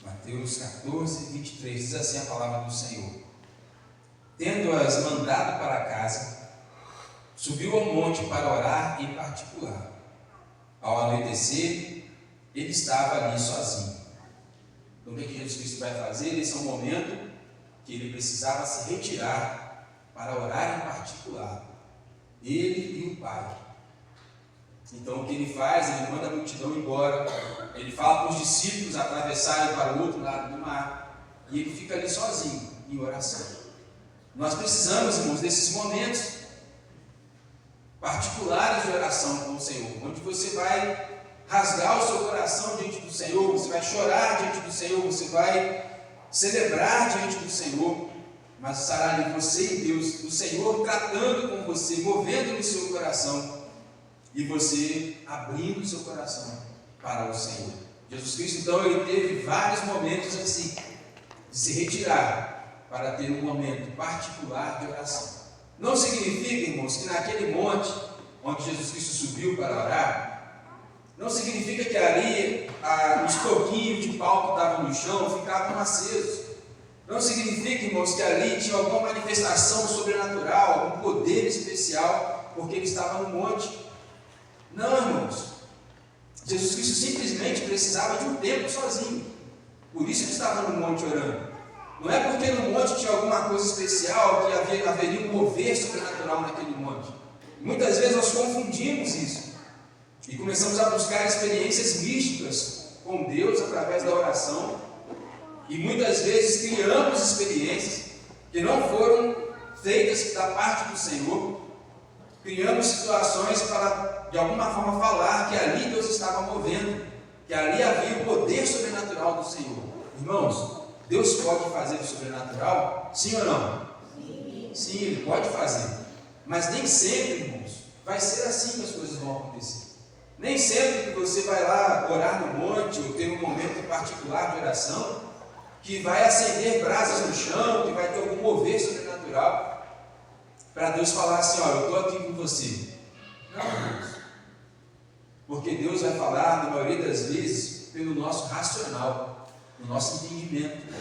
Mateus 14, 23, diz assim a palavra do Senhor: tendo-as mandado para casa, subiu ao monte para orar em particular. Ao anoitecer, ele estava ali sozinho. Então o que Jesus Cristo vai fazer? Esse é um momento que ele precisava se retirar para orar em particular, ele e o Pai. Então o que ele faz? Ele manda a multidão embora, ele fala para os discípulos atravessarem para o outro lado do mar, e ele fica ali sozinho, em oração. Nós precisamos, irmãos, desses momentos particulares de oração com o Senhor, onde você vai rasgar o seu coração diante do Senhor, você vai chorar diante do Senhor, você vai celebrar diante do Senhor, mas estará ali você e Deus, o Senhor tratando com você, movendo no seu coração, e você abrindo o seu coração para o Senhor. Jesus Cristo, então, ele teve vários momentos assim, de se retirar para ter um momento particular de oração. Não significa, irmãos, que naquele monte onde Jesus Cristo subiu para orar, não significa que ali os toquinhos de pau que estavam no chão ficavam acesos. Não significa, irmãos, que ali tinha alguma manifestação sobrenatural, algum poder especial, porque ele estava no monte. Não, irmãos. Jesus Cristo simplesmente precisava de um tempo sozinho. Por isso ele estava no monte orando. Não é porque no monte tinha alguma coisa especial que haveria um mover sobrenatural naquele monte. Muitas vezes nós confundimos isso e começamos a buscar experiências místicas com Deus através da oração, e muitas vezes criamos experiências que não foram feitas da parte do Senhor. Criamos situações para de alguma forma falar que ali Deus estava movendo, que ali havia o poder sobrenatural do Senhor. Irmãos, Deus pode fazer o sobrenatural? Sim ou não? Sim, Ele pode fazer. Mas nem sempre, irmãos, vai ser assim que as coisas vão acontecer. Nem sempre que você vai lá orar no monte ou ter um momento particular de oração, que vai acender brasas no chão, que vai ter algum mover sobrenatural, para Deus falar assim: olha, eu estou aqui com você. Não, irmãos. Porque Deus vai falar, na maioria das vezes, pelo nosso racional, no nosso entendimento.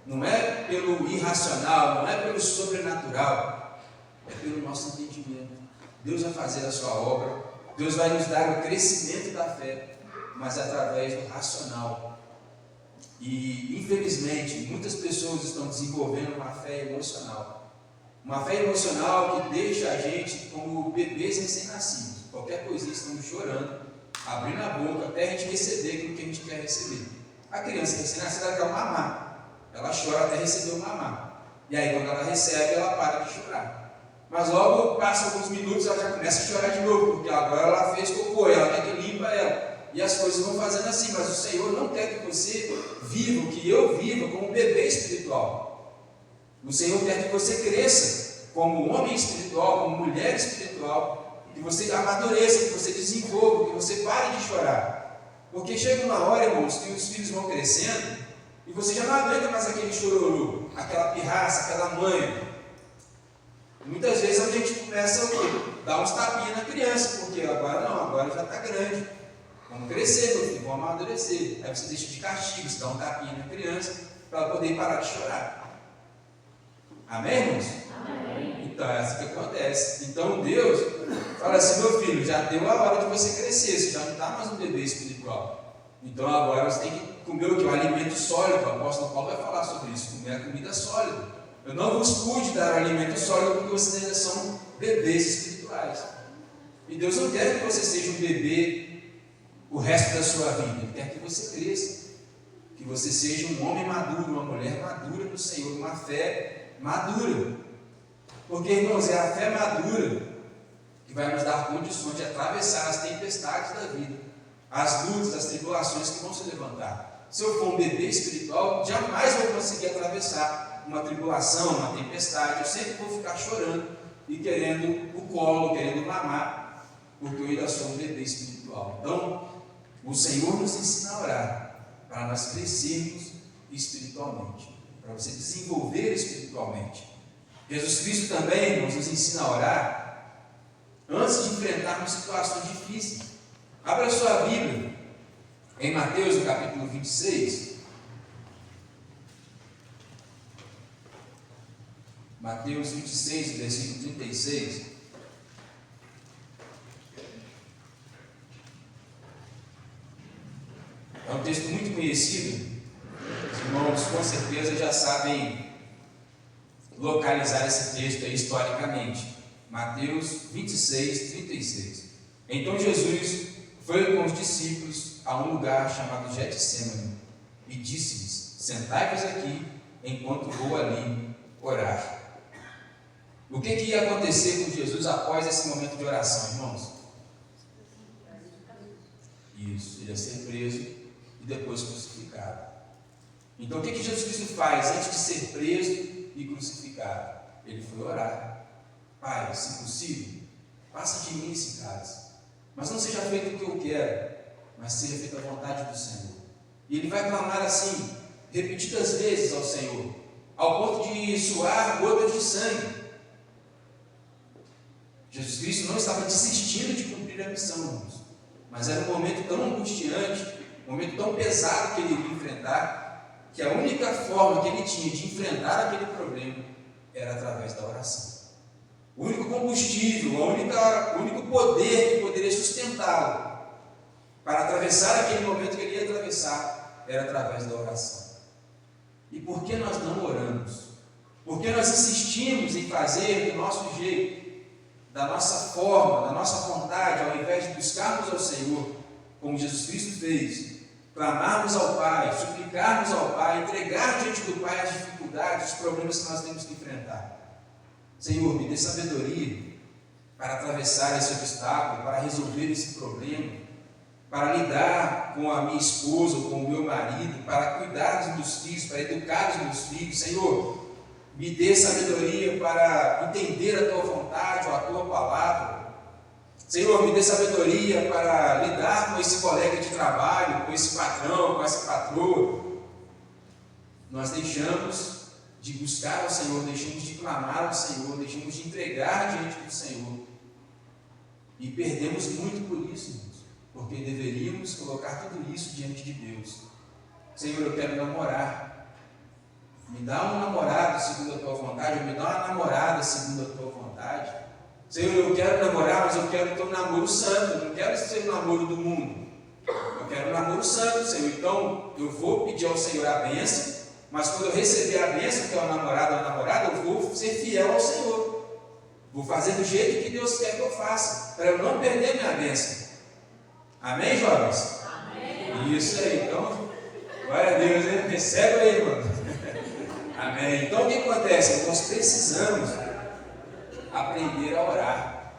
Não é pelo irracional, não é pelo sobrenatural, é pelo nosso entendimento. Deus vai fazer a sua obra, Deus vai nos dar o crescimento da fé, mas através do racional. E, infelizmente, muitas pessoas estão desenvolvendo uma fé emocional. Uma fé emocional que deixa a gente como bebês recém-nascidos. Qualquer coisinha estamos chorando, abrindo a boca até a gente receber aquilo que a gente quer receber. A criança recém-nascida, ela quer um mamar. Ela chora até receber o mamar. E aí, quando ela recebe, ela para de chorar. Mas logo, passa alguns minutos, ela já começa a chorar de novo, porque agora ela fez cocô, ela quer que limpa ela. E as coisas vão fazendo assim, mas o Senhor não quer que você viva o que eu viva como um bebê espiritual. O Senhor quer que você cresça como homem espiritual, como mulher espiritual, que você amadureça, que você desenvolva, que você pare de chorar. Porque chega uma hora, irmãos, que os filhos vão crescendo e você já não aguenta mais aquele chororô, aquela pirraça, aquela manha. Muitas vezes a gente começa a dar uns tapinhas na criança, porque agora não, agora já está grande. Vamos crescer, meu filho, vamos amadurecer. Aí você deixa de castigo, você dá um tapinha na criança para ela poder parar de chorar. Amém, irmãos? Amém. Então é assim que acontece. Então Deus fala assim, meu filho, já deu a hora de você crescer, você já não está mais um bebê espiritual. Então agora você tem que comer o que? O alimento sólido. O apóstolo Paulo vai falar sobre isso, comer a comida sólida. Eu não vos pude dar alimento sólido porque vocês ainda são bebês espirituais. E Deus não quer que você seja um bebê o resto da sua vida. Ele quer que você cresça, que você seja um homem maduro, uma mulher madura no Senhor, uma fé madura. Porque, irmãos, é a fé madura que vai nos dar condições de atravessar as tempestades da vida, as lutas, as tribulações que vão se levantar. Se eu for um bebê espiritual, jamais vou conseguir atravessar uma tribulação, uma tempestade. Eu sempre vou ficar chorando e querendo o colo, querendo mamar, porque eu ainda sou um bebê espiritual. Então, o Senhor nos ensina a orar para nós crescermos espiritualmente, para você desenvolver espiritualmente. Jesus Cristo também, irmãos, nos ensina a orar antes de enfrentarmos situações difíceis. Abra a sua Bíblia em Mateus, no capítulo 26. Mateus 26, versículo 36. É um texto muito conhecido. Os irmãos com certeza já sabem localizar esse texto aí historicamente. Mateus 26, 36. Então Jesus foi com os discípulos a um lugar chamado Getsêmani e disse-lhes: sentai-vos aqui enquanto vou ali orar. O que ia acontecer com Jesus após esse momento de oração, irmãos? Isso, ele ia ser preso e depois crucificado. Então o que Jesus Cristo faz antes de ser preso e crucificado? Ele foi orar. Pai, se possível, passa de mim esse cálice, mas não seja feito o que eu quero, mas seja feita a vontade do Senhor. E ele vai clamar assim, repetidas vezes ao Senhor, ao ponto de suar gotas de sangue. Jesus Cristo não estava desistindo de cumprir a missão, irmãos, mas era um momento tão angustiante, um momento tão pesado que ele iria enfrentar, que a única forma que ele tinha de enfrentar aquele problema era através da oração. O único combustível, o único poder que poderia sustentá-lo para atravessar aquele momento que ele ia atravessar era através da oração. E por que nós não oramos? Por que nós insistimos em fazer do nosso jeito, da nossa forma, da nossa vontade, ao invés de buscarmos ao Senhor, como Jesus Cristo fez, clamarmos ao Pai, suplicarmos ao Pai, entregar diante do Pai as dificuldades, os problemas que nós temos que enfrentar? Senhor, me dê sabedoria para atravessar esse obstáculo, para resolver esse problema, para lidar com a minha esposa, com o meu marido, para cuidar dos meus filhos, para educar os meus filhos. Senhor, me dê sabedoria para entender a Tua vontade ou a Tua palavra. Senhor, me dê sabedoria para lidar com esse colega de trabalho, com esse patrão, com essa patroa. Nós deixamos de buscar ao Senhor, deixamos de clamar ao Senhor, deixamos de entregar diante do Senhor. E perdemos muito por isso, irmãos, porque deveríamos colocar tudo isso diante de Deus. Senhor, eu quero namorar. Me dá um namorado segundo a Tua vontade, ou me dá uma namorada segundo a Tua vontade. Senhor, eu quero namorar, mas eu quero ter um namoro santo, eu não quero ser um namoro do mundo. Eu quero um namoro santo, Senhor. Então, eu vou pedir ao Senhor a bênção, mas quando eu receber a bênção, que é o namorado ou a namorada, eu vou ser fiel ao Senhor. Vou fazer do jeito que Deus quer que eu faça, para eu não perder minha bênção. Amém, jovens? Amém. Isso aí, então, glória a Deus, hein? Recebe aí, mano. Amém. Então, o que acontece? Nós precisamos aprender a orar.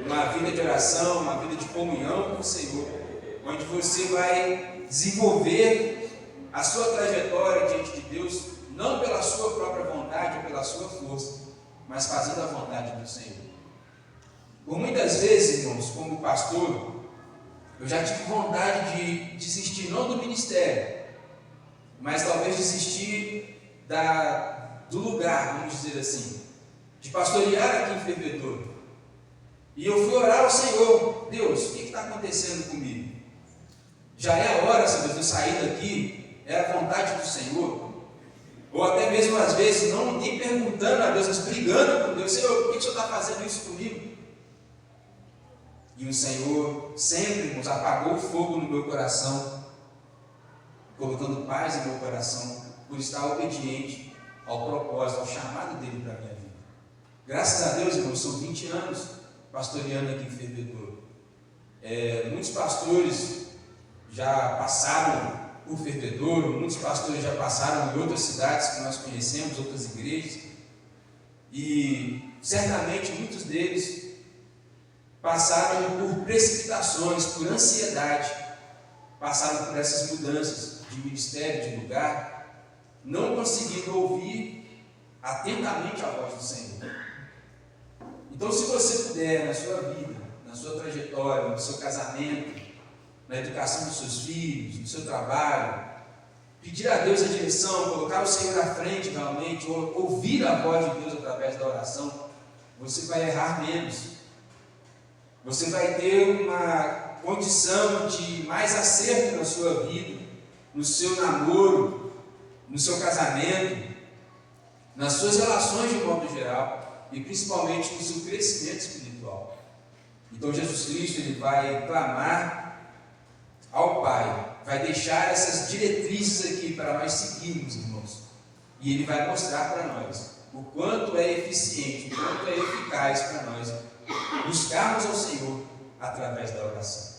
Uma vida de oração, uma vida de comunhão com o Senhor, onde você vai desenvolver a sua trajetória diante de Deus, não pela sua própria vontade ou pela sua força, mas fazendo a vontade do Senhor. Por muitas vezes, irmãos, como pastor, eu já tive vontade de desistir, não do ministério, mas talvez desistir do lugar, vamos dizer assim, de pastorear aqui em Fervedor. E eu fui orar ao Senhor: Deus, o que está acontecendo comigo? Já é a hora, Senhor, de eu sair daqui? É a vontade do Senhor? Ou até mesmo às vezes não nem perguntando a Deus, mas brigando com Deus: Senhor, por que o Senhor está fazendo isso comigo? E o Senhor sempre nos apagou o fogo no meu coração, colocando paz no meu coração, por estar obediente ao propósito, ao chamado dele para a minha vida. Graças a Deus, irmãos, são 20 anos pastoreando aqui em Fervedor. Muitos pastores já passaram por Fervedor, muitos pastores já passaram em outras cidades que nós conhecemos, outras igrejas, e certamente muitos deles passaram por precipitações, por ansiedade, passaram por essas mudanças de ministério, de lugar, não conseguindo ouvir atentamente a voz do Senhor. Então, se você puder, na sua vida, na sua trajetória, no seu casamento, na educação dos seus filhos, no seu trabalho, pedir a Deus a direção, colocar o Senhor à frente realmente, ouvir a voz de Deus através da oração, você vai errar menos. Você vai ter uma condição de mais acerto na sua vida, no seu namoro, no seu casamento, nas suas relações de modo geral e principalmente no seu crescimento espiritual. Então Jesus Cristo ele vai clamar ao Pai, vai deixar essas diretrizes aqui para nós seguirmos, irmãos, e Ele vai mostrar para nós o quanto é eficiente, o quanto é eficaz para nós buscarmos ao Senhor através da oração.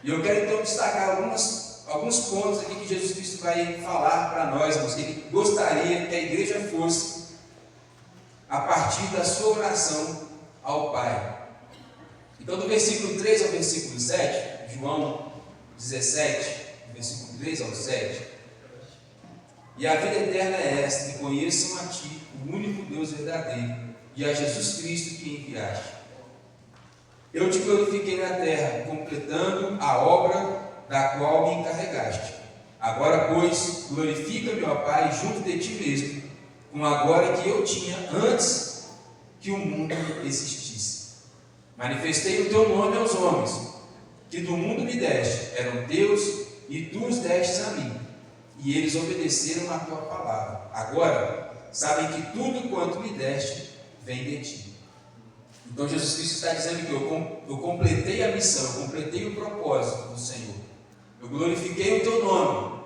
E eu quero então destacar alguns pontos aqui que Jesus Cristo vai falar para nós, irmãos, que Ele gostaria que a igreja fosse a partir da sua oração ao Pai. Então, do versículo 3 ao versículo 7, João 17, versículo 3 ao 7, e a vida eterna é esta, que conheçam a Ti, o único Deus verdadeiro, e a Jesus Cristo que enviaste. Eu te glorifiquei na terra, completando a obra da qual me encarregaste. Agora, pois, glorifica-me, ó Pai, junto de Ti mesmo, com a glória que eu tinha antes que o mundo existisse. Manifestei o Teu nome aos homens, que do mundo me deste, eram Teus, e Tu os destes a mim, e eles obedeceram a Tua palavra. Agora, sabem que tudo quanto me deste, vem de Ti. Então Jesus Cristo está dizendo que eu completei a missão, eu completei o propósito do Senhor. Eu glorifiquei o Teu nome.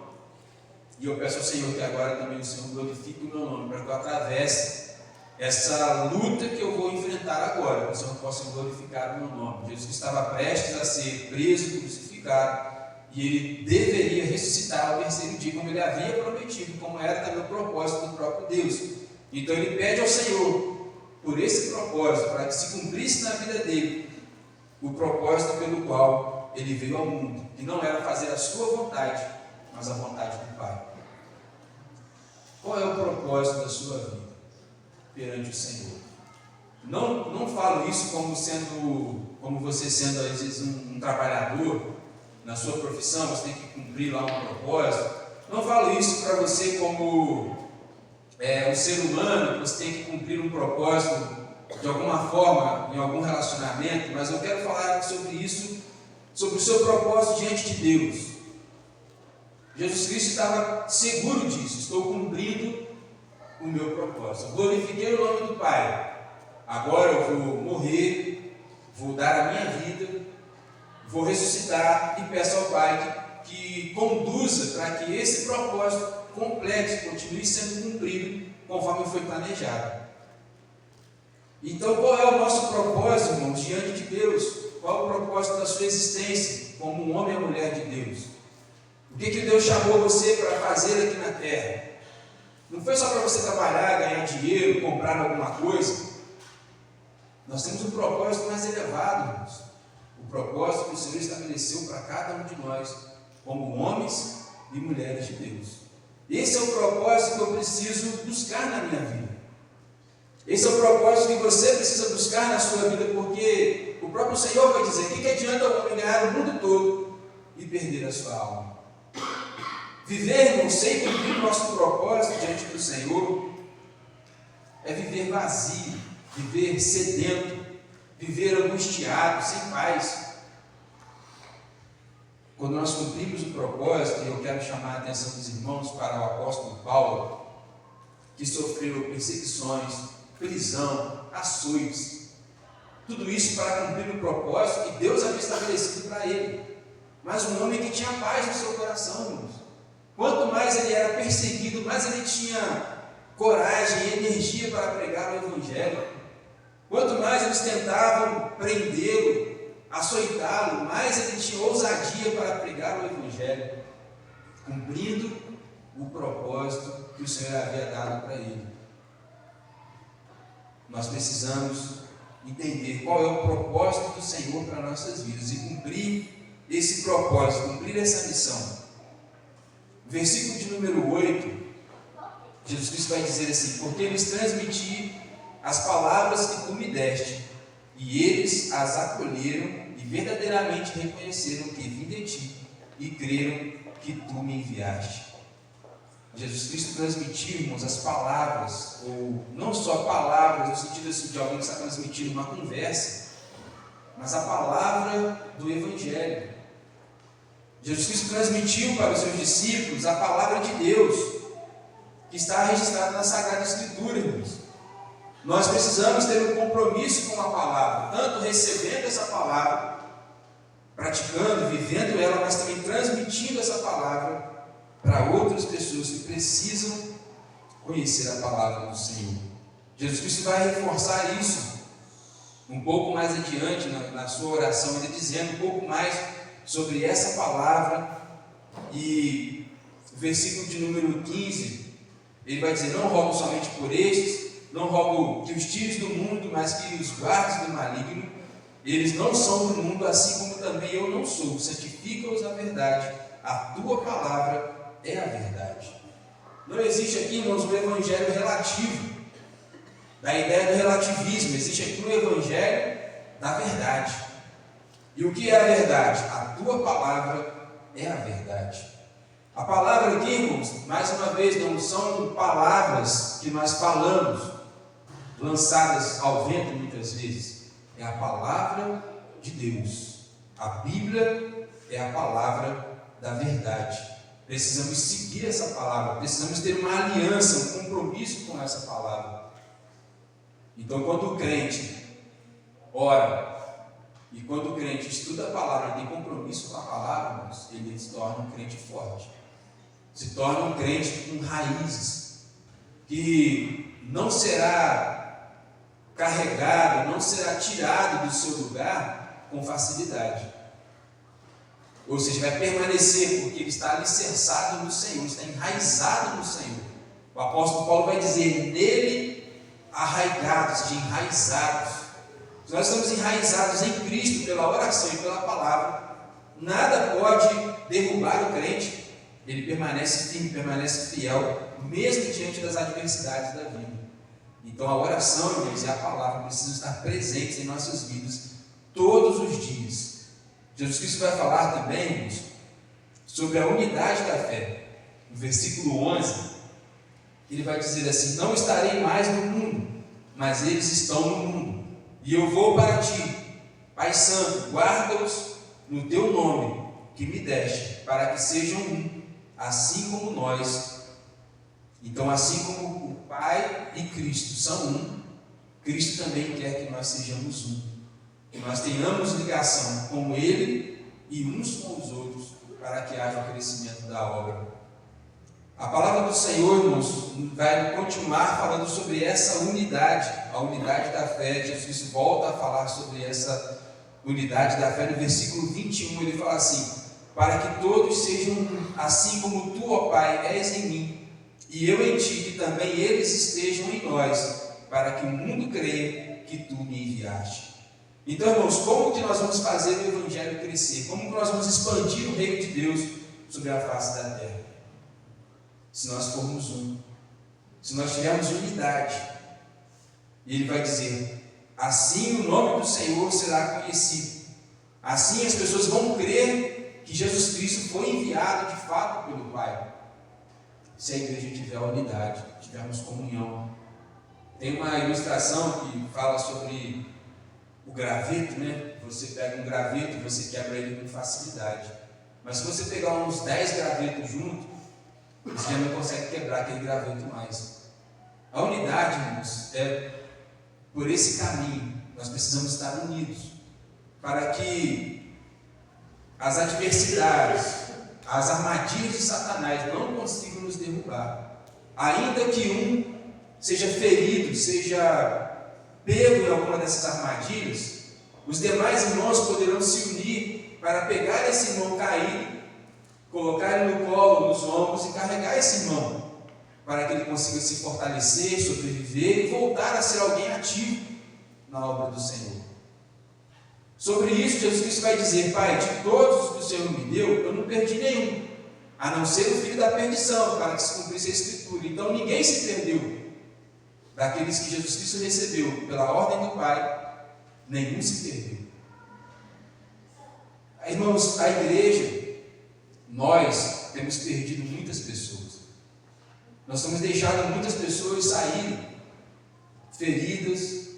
E eu peço ao Senhor que agora também o Senhor glorifique o meu nome, para que eu atravesse essa luta que eu vou enfrentar agora, que o Senhor possa glorificar o meu nome. Jesus estava prestes a ser preso, crucificado, e Ele deveria ressuscitar ao terceiro dia, como Ele havia prometido, como era também o propósito do próprio Deus. Então Ele pede ao Senhor, por esse propósito, para que se cumprisse na vida dele o propósito pelo qual ele veio ao mundo, que não era fazer a sua vontade, mas a vontade do Pai. Qual é o propósito da sua vida perante o Senhor? Não falo isso como você sendo às vezes um trabalhador na sua profissão, você tem que cumprir lá um propósito. Não falo isso para você como um ser humano, você tem que cumprir um propósito de alguma forma, em algum relacionamento, mas eu quero falar sobre isso, sobre o seu propósito diante de Deus. Jesus Cristo estava seguro disso: estou cumprindo o meu propósito. Glorifiquei o nome do Pai, agora eu vou morrer, vou dar a minha vida, vou ressuscitar e peço ao Pai que conduza para que esse propósito completo continue sendo cumprido conforme foi planejado. Então, qual é o nosso propósito, irmãos, diante de Deus? Qual é o propósito da sua existência como um homem e mulher de Deus? O que Deus chamou você para fazer aqui na terra? Não foi só para você trabalhar, ganhar dinheiro, comprar alguma coisa. Nós temos um propósito mais elevado, irmãos. O propósito que o Senhor estabeleceu para cada um de nós, como homens e mulheres de Deus. Esse é o propósito que eu preciso buscar na minha vida. Esse é o propósito que você precisa buscar na sua vida, porque o próprio Senhor vai dizer: o que adianta o homem ganhar o mundo todo e perder a sua alma? Viver, irmão, sem cumprir o nosso propósito diante do Senhor é viver vazio, viver sedento, viver angustiado, sem paz. Quando nós cumprimos o propósito, e eu quero chamar a atenção dos irmãos para o apóstolo Paulo, que sofreu perseguições, prisão, açoites, tudo isso para cumprir o propósito que Deus havia estabelecido para ele. Mas um homem que tinha paz no seu coração, irmãos. Quanto mais ele era perseguido, mais ele tinha coragem e energia para pregar o Evangelho. Quanto mais eles tentavam prendê-lo, açoitá-lo, mais ele tinha ousadia para pregar o Evangelho, cumprindo o propósito que o Senhor havia dado para ele. Nós precisamos entender qual é o propósito do Senhor para nossas vidas e cumprir esse propósito, cumprir essa missão. Versículo de número 8, Jesus Cristo vai dizer assim: porque lhes transmiti as palavras que tu me deste, e eles as acolheram e verdadeiramente reconheceram que vim de ti e creram que tu me enviaste. Jesus Cristo transmitiu, irmãos, as palavras, ou não só palavras no sentido assim, de alguém que está transmitindo uma conversa, mas a palavra do Evangelho. Jesus Cristo transmitiu para os seus discípulos a palavra de Deus, que está registrada na Sagrada Escritura, irmãos. Nós precisamos ter um compromisso com a palavra, tanto recebendo essa palavra, praticando, vivendo ela, mas também transmitindo essa palavra para outras pessoas que precisam conhecer a palavra do Senhor. Jesus Cristo vai reforçar isso um pouco mais adiante na sua oração, ele dizendo um pouco mais sobre essa palavra, e o versículo de número 15, ele vai dizer: não rogo somente por estes, não rogo que os tires do mundo, mas que os guardes do maligno. Eles não são do mundo, assim como também eu não sou. Santifica-os na verdade, a tua palavra é a verdade. Não existe aqui, irmãos, um evangelho relativo, da ideia do relativismo. Existe aqui um evangelho da verdade. E o que é a verdade? A tua palavra é a verdade. A palavra aqui, irmãos, mais uma vez, não são palavras que nós falamos, lançadas ao vento muitas vezes. É a palavra de Deus. A Bíblia é a palavra da verdade. Precisamos seguir essa palavra, precisamos ter uma aliança, um compromisso com essa palavra. Então, quando o crente ora, e quando o crente estuda a palavra e tem compromisso com a palavra, ele se torna um crente forte. Se torna um crente com raízes, que não será carregado, não será tirado do seu lugar com facilidade. Ou seja, vai permanecer, porque ele está alicerçado no Senhor, está enraizado no Senhor. O apóstolo Paulo vai dizer: nele arraigados, de enraizados. Se nós estamos enraizados em Cristo pela oração e pela palavra, nada pode derrubar o crente. Ele permanece firme, permanece fiel, mesmo diante das adversidades da vida. Então a oração, irmãos, e a palavra precisam estar presentes em nossas vidas todos os dias. Jesus Cristo vai falar também, irmãos, sobre a unidade da fé. No versículo 11, ele vai dizer assim: não estarei mais no mundo, mas eles estão no mundo. E eu vou para ti, Pai Santo, guarda-os no teu nome, que me deste, para que sejam um, assim como nós. Então, assim como o Pai e Cristo são um, Cristo também quer que nós sejamos um, que nós tenhamos ligação com Ele e uns com os outros, para que haja o crescimento da obra. A palavra do Senhor, irmãos, vai continuar falando sobre essa unidade, a unidade da fé. Jesus volta a falar sobre essa unidade da fé no versículo 21, ele fala assim: para que todos sejam um, assim como tu, ó Pai, és em mim, e eu em ti, que também eles estejam em nós, para que o mundo creia que tu me enviaste. Então, irmãos, como que nós vamos fazer o Evangelho crescer? Como que nós vamos expandir o reino de Deus sobre a face da terra? Se nós formos um, se nós tivermos unidade. E ele vai dizer: assim o nome do Senhor será conhecido. Assim as pessoas vão crer que Jesus Cristo foi enviado de fato pelo Pai. Se a igreja tiver unidade, tivermos comunhão. Tem uma ilustração que fala sobre o graveto, né? Você pega um graveto e você quebra ele com facilidade. Mas se você pegar uns 10 gravetos juntos, você já não consegue quebrar aquele graveto mais. A unidade, irmãos, é por esse caminho. Nós precisamos estar unidos para que as adversidades, as armadilhas de Satanás não consigam nos derrubar. Ainda que um seja ferido, seja pego em alguma dessas armadilhas, os demais irmãos poderão se unir para pegar esse irmão caído, colocar ele no colo, nos ombros e carregar esse irmão, para que ele consiga se fortalecer, sobreviver e voltar a ser alguém ativo na obra do Senhor. Sobre isso, Jesus Cristo vai dizer: Pai, de todos os que o Senhor me deu, eu não perdi nenhum, a não ser o filho da perdição, para que se cumprisse a Escritura. Então ninguém se perdeu daqueles que Jesus Cristo recebeu pela ordem do Pai, nenhum se perdeu. Irmãos, a igreja, nós temos perdido muitas pessoas. Nós temos deixado muitas pessoas saírem feridas,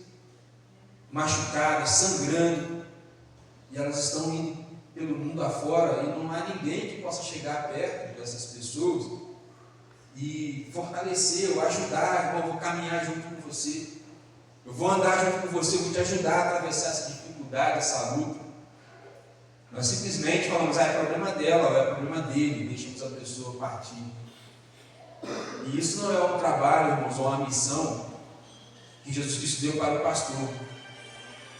machucadas, sangrando, e elas estão indo pelo mundo afora e não há ninguém que possa chegar perto dessas pessoas e fortalecer ou ajudar. Irmão, eu vou caminhar junto com você, eu vou andar junto com você, eu vou te ajudar a atravessar essa dificuldade, essa luta. Nós simplesmente falamos: é problema dela, ou é problema dele, deixamos a pessoa partir. E isso não é um trabalho, irmãos, ou uma missão que Jesus Cristo deu para o pastor.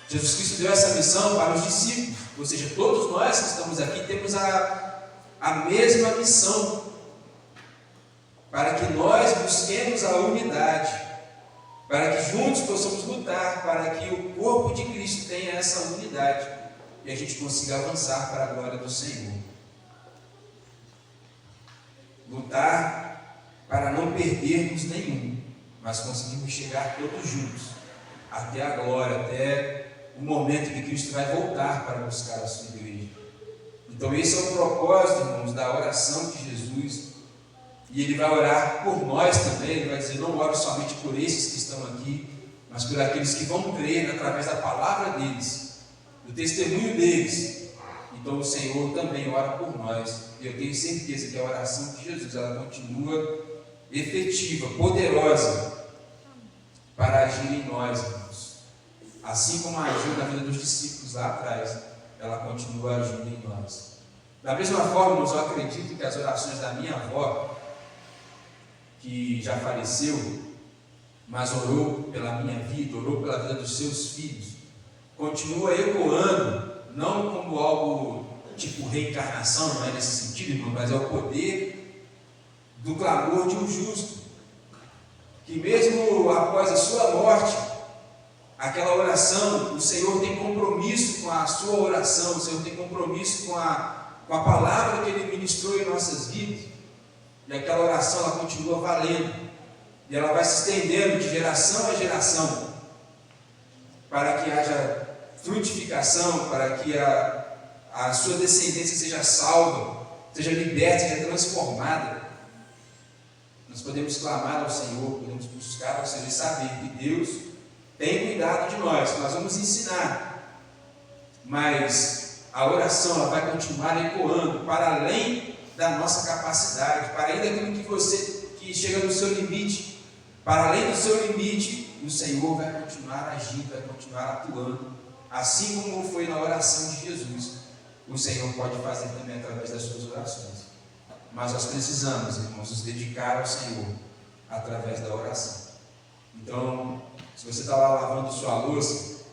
Jesus Cristo deu essa missão para os discípulos, ou seja, todos nós que estamos aqui temos a mesma missão, para que nós busquemos a unidade, para que juntos possamos lutar, para que o corpo de Cristo tenha essa unidade e a gente consiga avançar para a glória do Senhor. Lutar para não perdermos nenhum, mas conseguirmos chegar todos juntos até a glória, até o momento que Cristo vai voltar para buscar a sua igreja. Então esse é o propósito, irmãos, da oração de Jesus. E Ele vai orar por nós também. Ele vai dizer: não ore somente por esses que estão aqui, mas por aqueles que vão crer através da palavra deles, do testemunho deles. Então o Senhor também ora por nós. E eu tenho certeza que a oração de Jesus, ela continua efetiva, poderosa, para agir em nós, irmãos. Assim como agiu na vida dos discípulos lá atrás, ela continua agindo em nós. Da mesma forma, irmãos, eu acredito que as orações da minha avó, que já faleceu, mas orou pela minha vida, orou pela vida dos seus filhos, continua ecoando, não como algo tipo reencarnação, não é nesse sentido, irmão, mas é o poder do clamor de um justo, que mesmo após a sua morte, aquela oração, o Senhor tem compromisso com a sua oração, o Senhor tem compromisso com a palavra que Ele ministrou em nossas vidas, e aquela oração, ela continua valendo, e ela vai se estendendo de geração a geração, para que haja frutificação, para que a sua descendência seja salva, seja liberta, seja transformada. Nós podemos clamar ao Senhor, podemos buscar ao Senhor e saber que Deus tem cuidado de nós, que nós vamos ensinar, mas a oração, ela vai continuar ecoando para além da nossa capacidade, para além daquilo que chega no seu limite, para além do seu limite, o Senhor vai continuar agindo, vai continuar atuando, assim como foi na oração de Jesus. O Senhor pode fazer também através das suas orações. Mas nós precisamos, irmãos, nos dedicar ao Senhor através da oração. Então, se você está lá lavando sua louça,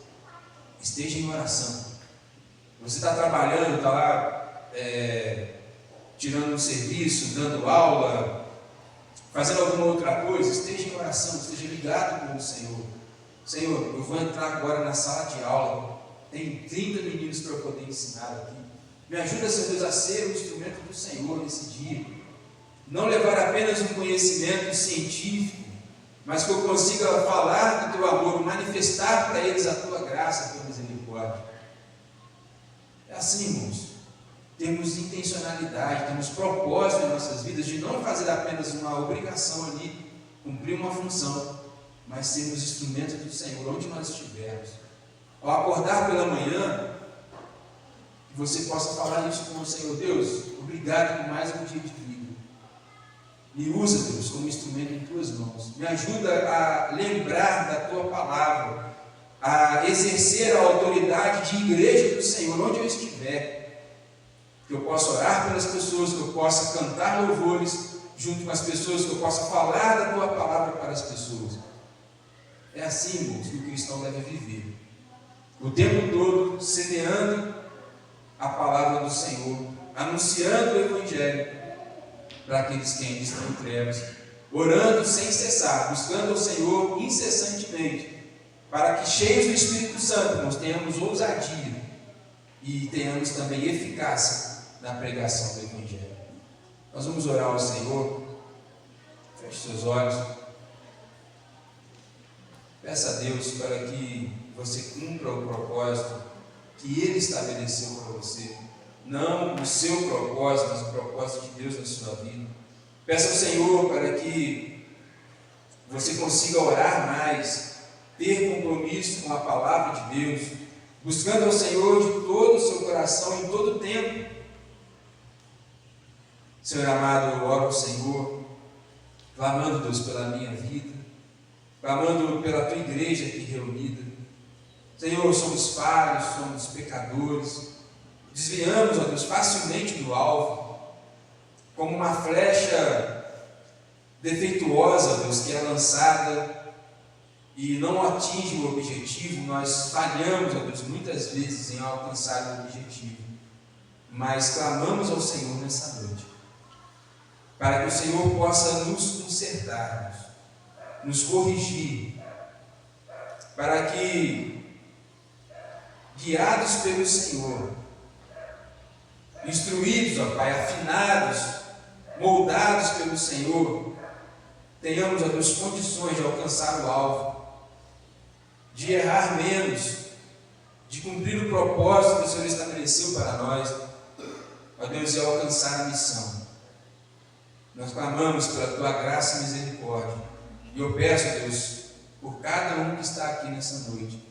esteja em oração. Você está trabalhando, está lá tirando um serviço, dando aula, fazendo alguma outra coisa, esteja em oração, esteja ligado com o Senhor. Senhor, eu vou entrar agora na sala de aula, tem 30 meninos para eu poder ensinar aqui. Me ajuda, Senhor Deus, a ser o instrumento do Senhor nesse dia. Não levar apenas um conhecimento científico, mas que eu consiga falar do teu amor, manifestar para eles a tua graça, a tua misericórdia. É assim, irmãos. Temos intencionalidade, temos propósito em nossas vidas de não fazer apenas uma obrigação ali, cumprir uma função, mas sermos instrumentos do Senhor onde nós estivermos. Ao acordar pela manhã, que você possa falar isso com o Senhor. Deus, obrigado por mais um dia de vida. Me usa, Deus, como instrumento em tuas mãos. Me ajuda a lembrar da tua palavra, a exercer a autoridade de igreja do Senhor onde eu estiver. Que eu possa orar pelas pessoas, que eu possa cantar louvores junto com as pessoas, que eu possa falar da tua palavra para as pessoas. É assim, irmãos, que o cristão deve viver. O tempo todo semeando a palavra do Senhor, anunciando o Evangelho para aqueles que ainda estão em trevas, orando sem cessar, buscando o Senhor incessantemente, para que, cheios do Espírito Santo, nós tenhamos ousadia e tenhamos também eficácia na pregação do Evangelho. Nós vamos orar ao Senhor. Feche seus olhos. Peça a Deus para que você cumpra o propósito que Ele estabeleceu para você. Não o seu propósito, mas o propósito de Deus na sua vida. Peça ao Senhor para que você consiga orar mais, ter compromisso com a palavra de Deus, buscando ao Senhor de todo o seu coração, em todo o tempo. Senhor amado, eu oro ao Senhor, clamando, Deus, pela minha vida, clamando pela tua igreja aqui reunida. Senhor, somos falhos, somos pecadores, desviamos, ó Deus, facilmente do alvo, como uma flecha defeituosa, Deus, que é lançada e não atinge o objetivo. Nós falhamos, ó Deus, muitas vezes em alcançar o objetivo, mas clamamos ao Senhor nessa noite, para que o Senhor possa nos consertar, nos corrigir, para que, guiados pelo Senhor, instruídos, ó Pai, afinados, moldados pelo Senhor, tenhamos, ó Deus, condições de alcançar o alvo, de errar menos, de cumprir o propósito que o Senhor estabeleceu para nós, ó Deus, e alcançar a missão. Nós clamamos pela tua graça e misericórdia, e eu peço, Deus, por cada um que está aqui nessa noite.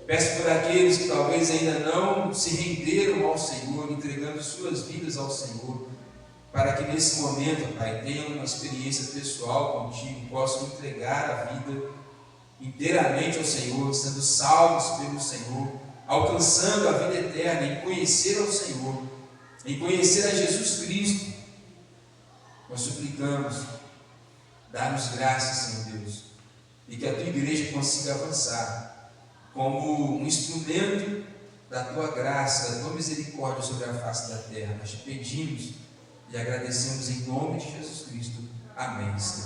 Peço por aqueles que talvez ainda não se renderam ao Senhor, entregando suas vidas ao Senhor, para que nesse momento, Pai, tenham uma experiência pessoal contigo, possam entregar a vida inteiramente ao Senhor, sendo salvos pelo Senhor, alcançando a vida eterna, em conhecer ao Senhor, em conhecer a Jesus Cristo. Nós suplicamos, dá-nos graça, Senhor Deus, e que a tua igreja consiga avançar como um instrumento da tua graça, da tua misericórdia sobre a face da terra. Nós te pedimos e agradecemos em nome de Jesus Cristo. Amém, Senhor.